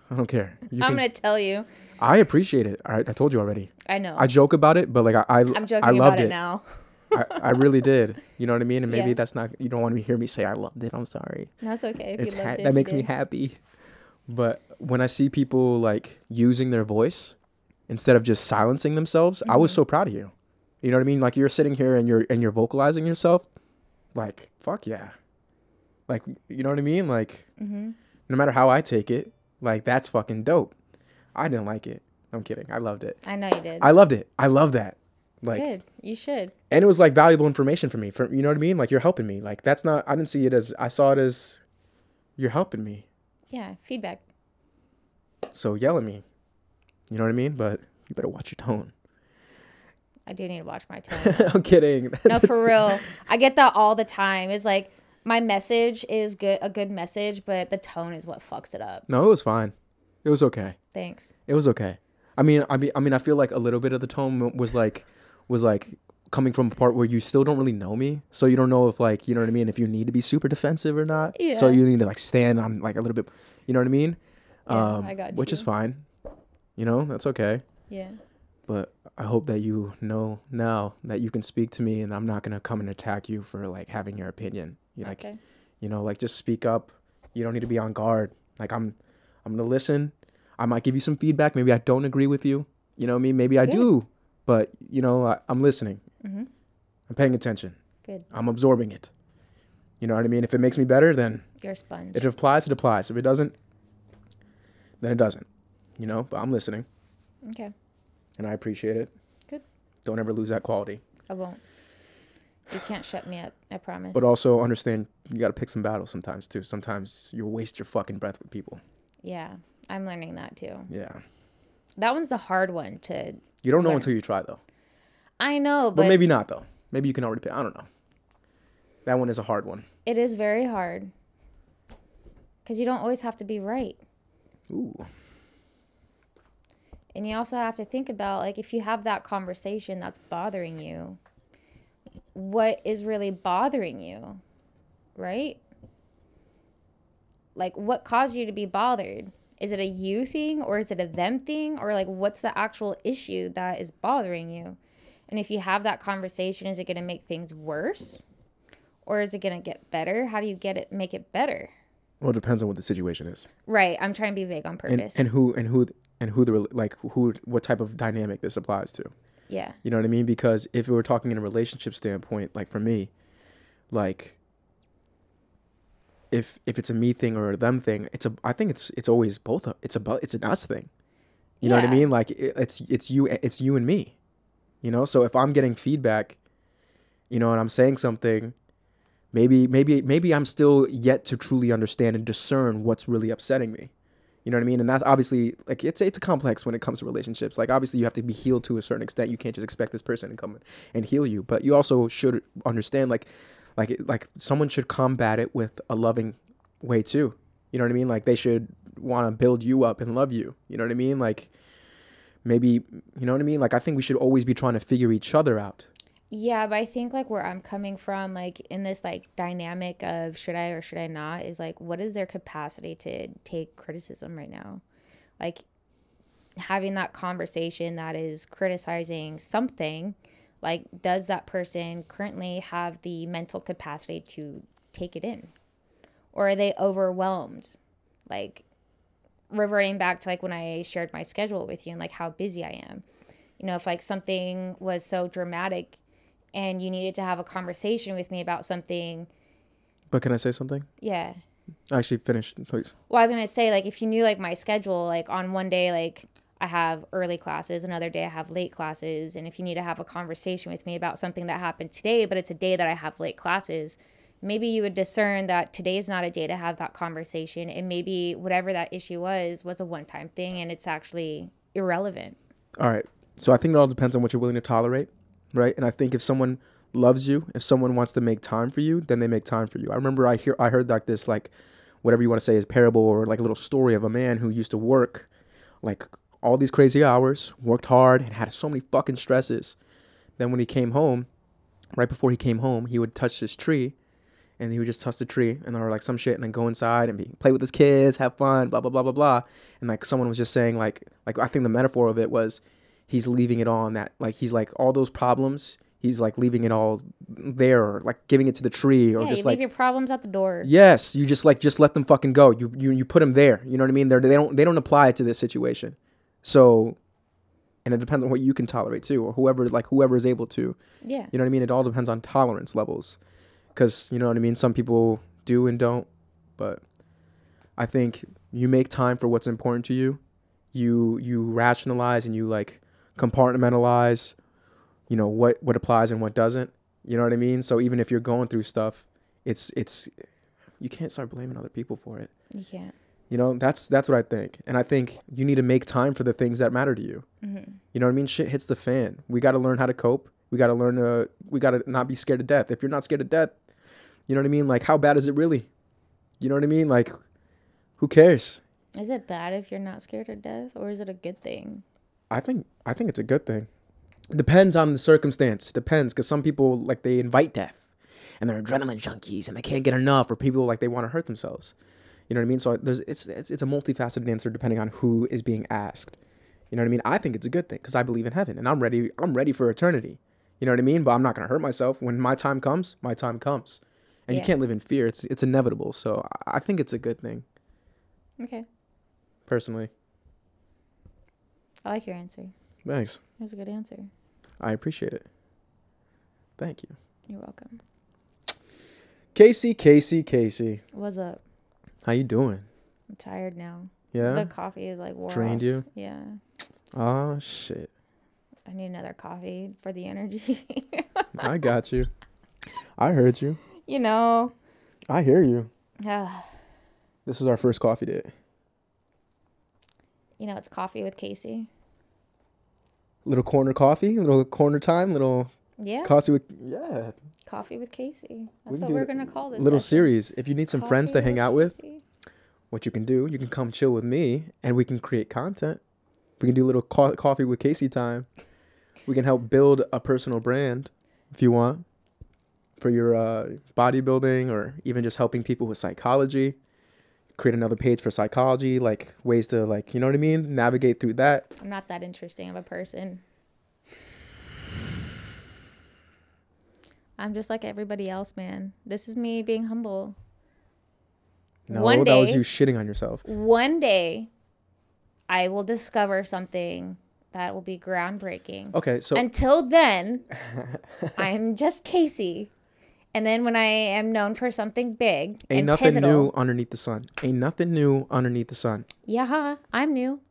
I don't care. I'm gonna tell you. I appreciate it. All right, I told you already. I know. I joke about it, but like I'm joking I loved about it now. I really did. You know what I mean? And maybe Yeah. that's not, you don't want to hear me say I loved it. I'm sorry. That's okay. If It's you loved it, that if makes you me did. happy. But when I see people like using their voice instead of just silencing themselves, I was so proud of you. You know what I mean? Like you're sitting here and you're vocalizing yourself. Like, fuck yeah. Like, you know what I mean? Like, no matter how I take it, like that's fucking dope. I didn't like it. I'm kidding. I loved it. I know you did. I loved it. I love that. Like, Good. You should. and it was like valuable information for me. For, you know what I mean? Like you're helping me. Like that's not, I didn't see it as, I saw it as you're helping me. Yeah. Feedback. So yell at me. You know what I mean? But you better watch your tone. I do need to watch my tone. I'm kidding. No, for real. I get that all the time. It's like my message is a good message, but the tone is what fucks it up. No, it was fine. It was okay. Thanks. It was okay. I mean, I feel like a little bit of the tone was like coming from a part where you still don't really know me, so you don't know if like, you know what I mean, if you need to be super defensive or not. Yeah. So you need to like stand on like a little bit, you know what I mean? Yeah, I got Which you. is fine. You know, that's okay. Yeah. but I hope that you know now that you can speak to me and I'm not gonna come and attack you for like having your opinion. You like, Okay. like just speak up. You don't need to be on guard. Like I'm gonna listen. I might give you some feedback. Maybe I don't agree with you. You know what I mean? Maybe I Good. do, but I'm listening. Mm-hmm. I'm paying attention. Good. I'm absorbing it. You know what I mean? If it makes me better, then You're a sponge. if it applies, it applies. If it doesn't, then it doesn't. But I'm listening Okay. and I appreciate it. Good. Don't ever lose that quality. I won't. You can't shut me up. I promise. But also understand you got to pick some battles sometimes too. Sometimes you waste your fucking breath with people. Yeah. I'm learning that too. Yeah. That one's the hard one to. You don't know learn. until you try though. I know, But maybe not though. Maybe you can already pick. I don't know. That one is a hard one. It is very hard. Because you don't always have to be right. Ooh. And you also have to think about, like, if you have that conversation that's bothering you, what is really bothering you, right? Like, what caused you to be bothered? Is it a you thing or is it a them thing? Or, like, what's the actual issue that is bothering you? And if you have that conversation, is it going to make things worse? Or is it going to get better? How do you make it better? Well, it depends on what the situation is. Right. I'm trying to be vague on purpose. And what type of dynamic this applies to. Yeah. You know what I mean? Because if we were talking in a relationship standpoint, like for me, like if it's a me thing or a them thing, I think it's always both. It's an us thing. You know what I mean? Like it's you and me. So if I'm getting feedback, and I'm saying something, maybe I'm still yet to truly understand and discern what's really upsetting me. You know what I mean? And that's obviously, like, it's a complex when it comes to relationships. Like, obviously, you have to be healed to a certain extent. You can't just expect this person to come and heal you. But you also should understand, like someone should combat it with a loving way, too. You know what I mean? Like, they should want to build you up and love you. You know what I mean? Like, maybe, you know what I mean? Like, I think we should always be trying to figure each other out. Yeah, but I think, like, where I'm coming from, like, in this, like, dynamic of should I or should I not is, like, what is their capacity to take criticism right now? Like, having that conversation that is criticizing something, like, does that person currently have the mental capacity to take it in? Or are they overwhelmed? Like, reverting back to, like, when I shared my schedule with you and, like, how busy I am. If, like, something was so dramatic and you needed to have a conversation with me about something. But can I say something? Yeah. Actually, finish, please. Well, I was going to say, like, if you knew, like, my schedule, like, on one day, like, I have early classes, another day I have late classes, and if you need to have a conversation with me about something that happened today, but it's a day that I have late classes, maybe you would discern that today's not a day to have that conversation, and maybe whatever that issue was a one-time thing, and it's actually irrelevant. All right. So I think it all depends on what you're willing to tolerate. Right. And I think if someone loves you, if someone wants to make time for you, then they make time for you. I remember I heard like this, like whatever you want to say is parable or like a little story of a man who used to work like all these crazy hours, worked hard and had so many fucking stresses. Then when he came home, right before he came home, he would touch this tree and he would just touch the tree and or like some shit and then go inside and play with his kids, have fun, blah, blah, blah, blah, blah. And like someone was just saying like I think the metaphor of it was he's leaving it all on that, like he's like all those problems, he's like leaving it all there, or like giving it to the tree, or just you leave your problems at the door. Yes, you just let them fucking go. You put them there. You know what I mean? They don't apply to this situation. So, and it depends on what you can tolerate too, or whoever is able to. Yeah. You know what I mean? It all depends on tolerance levels, because you know what I mean. Some people do and don't, but I think you make time for what's important to you. You rationalize and you like compartmentalize, what applies and what doesn't. You know what I mean? So even if you're going through stuff, it's you can't start blaming other people for it. You can't. That's what I think. And I think you need to make time for the things that matter to you. Mm-hmm. You know what I mean? Shit hits the fan. We got to learn how to cope. We got to not be scared to death. If you're not scared to death, you know what I mean? Like, how bad is it really? You know what I mean? Like, who cares? Is it bad if you're not scared of death, or is it a good thing? I think it's a good thing. It depends on the circumstance. It depends, because some people, like, they invite death, and they're adrenaline junkies, and they can't get enough, or people, like, they want to hurt themselves. You know what I mean? So it's a multifaceted answer depending on who is being asked. You know what I mean? I think it's a good thing because I believe in heaven and I'm ready for eternity. You know what I mean? But I'm not going to hurt myself. When my time comes, my time comes. And you can't live in fear. It's inevitable. So I think it's a good thing. Okay. Personally. I like your answer. Thanks. That was a good answer. I appreciate it. Thank you. You're welcome. Casey. What's up? How you doing? I'm tired now. Yeah? The coffee like wore Drained off. you? Yeah. Oh, shit. I need another coffee for the energy. I got you. I heard you. You know. I hear you. Uh, This is our first coffee date. you know, it's coffee with Casey. Little corner coffee, little corner time, little Yeah. coffee with, yeah. Coffee with Casey. We That's can what do we're a going to call this little session. series. If you need some friends to Coffee hang out with, Casey. what you can do, you can come chill with me and we can create content. We can do a little coffee with Casey time. We can help build a personal brand if you want for your bodybuilding or even just helping people with psychology. Create another page for psychology, like ways to like, you know what I mean? Navigate through that. I'm not that interesting of a person. I'm just like everybody else, man. This is me being humble. No, One that was day- you shitting on yourself. One day, I will discover something that will be groundbreaking. Okay, so Until then, I am just Casey. And then when I am known for something big ain't and nothing pivotal, new underneath the sun. Ain't nothing new underneath the sun. yeah, I'm new.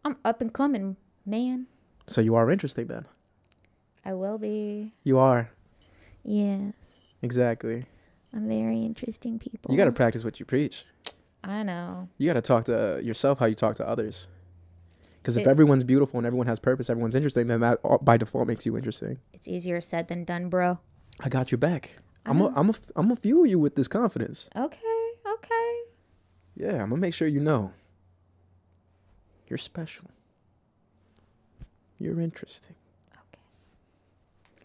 I'm up and coming, man. So you are interesting then. I will be. You are. Yes. Exactly. I'm very interesting people. You got to practice what you preach. I know. You got to talk to yourself how you talk to others. Because if It- everyone's beautiful and everyone has purpose, everyone's interesting, then that by default makes you interesting. It's easier said than done, bro. I got your back. I I'm know. gonna fuel you with this confidence. Okay. Yeah, I'm gonna make sure you know. You're special. You're interesting.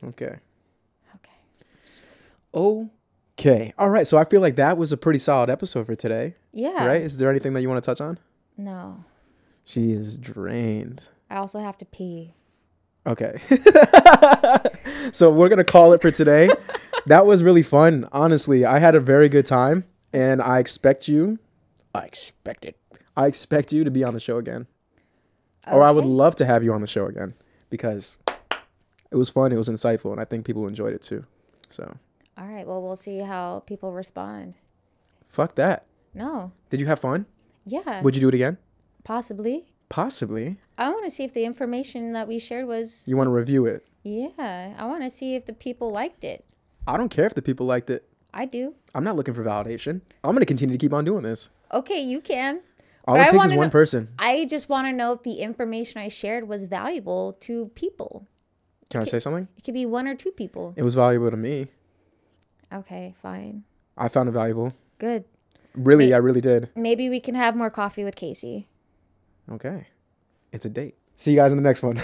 Okay. Okay. All right. So I feel like that was a pretty solid episode for today. Yeah. Right? Is there anything that you want to touch on? No. She is drained. I also have to pee. Okay. So we're going to call it for today. That was really fun. Honestly, I had a very good time and I expect you to be on the show again. Or I would Okay. love to have you on the show again because it was fun. It was insightful and I think people enjoyed it too. So All right. Well, we'll see how people respond. fuck that. No. Did you have fun? Yeah. Would you do it again? Possibly. Possibly. I want to see if the information that we shared was. You want to review it? Yeah. I want to see if the people liked it. I don't care if the people liked it. I do. I'm not looking for validation. I'm going to continue to keep on doing this. Okay, you can. All But it I takes is wanna one know- person. I just want to know if the information I shared was valuable to people. Can I say something? It could be one or two people. It was valuable to me. Okay, fine. I found it valuable. Good. Really, I really did. Maybe we can have more coffee with Casey. Okay. It's a date. See you guys in the next one.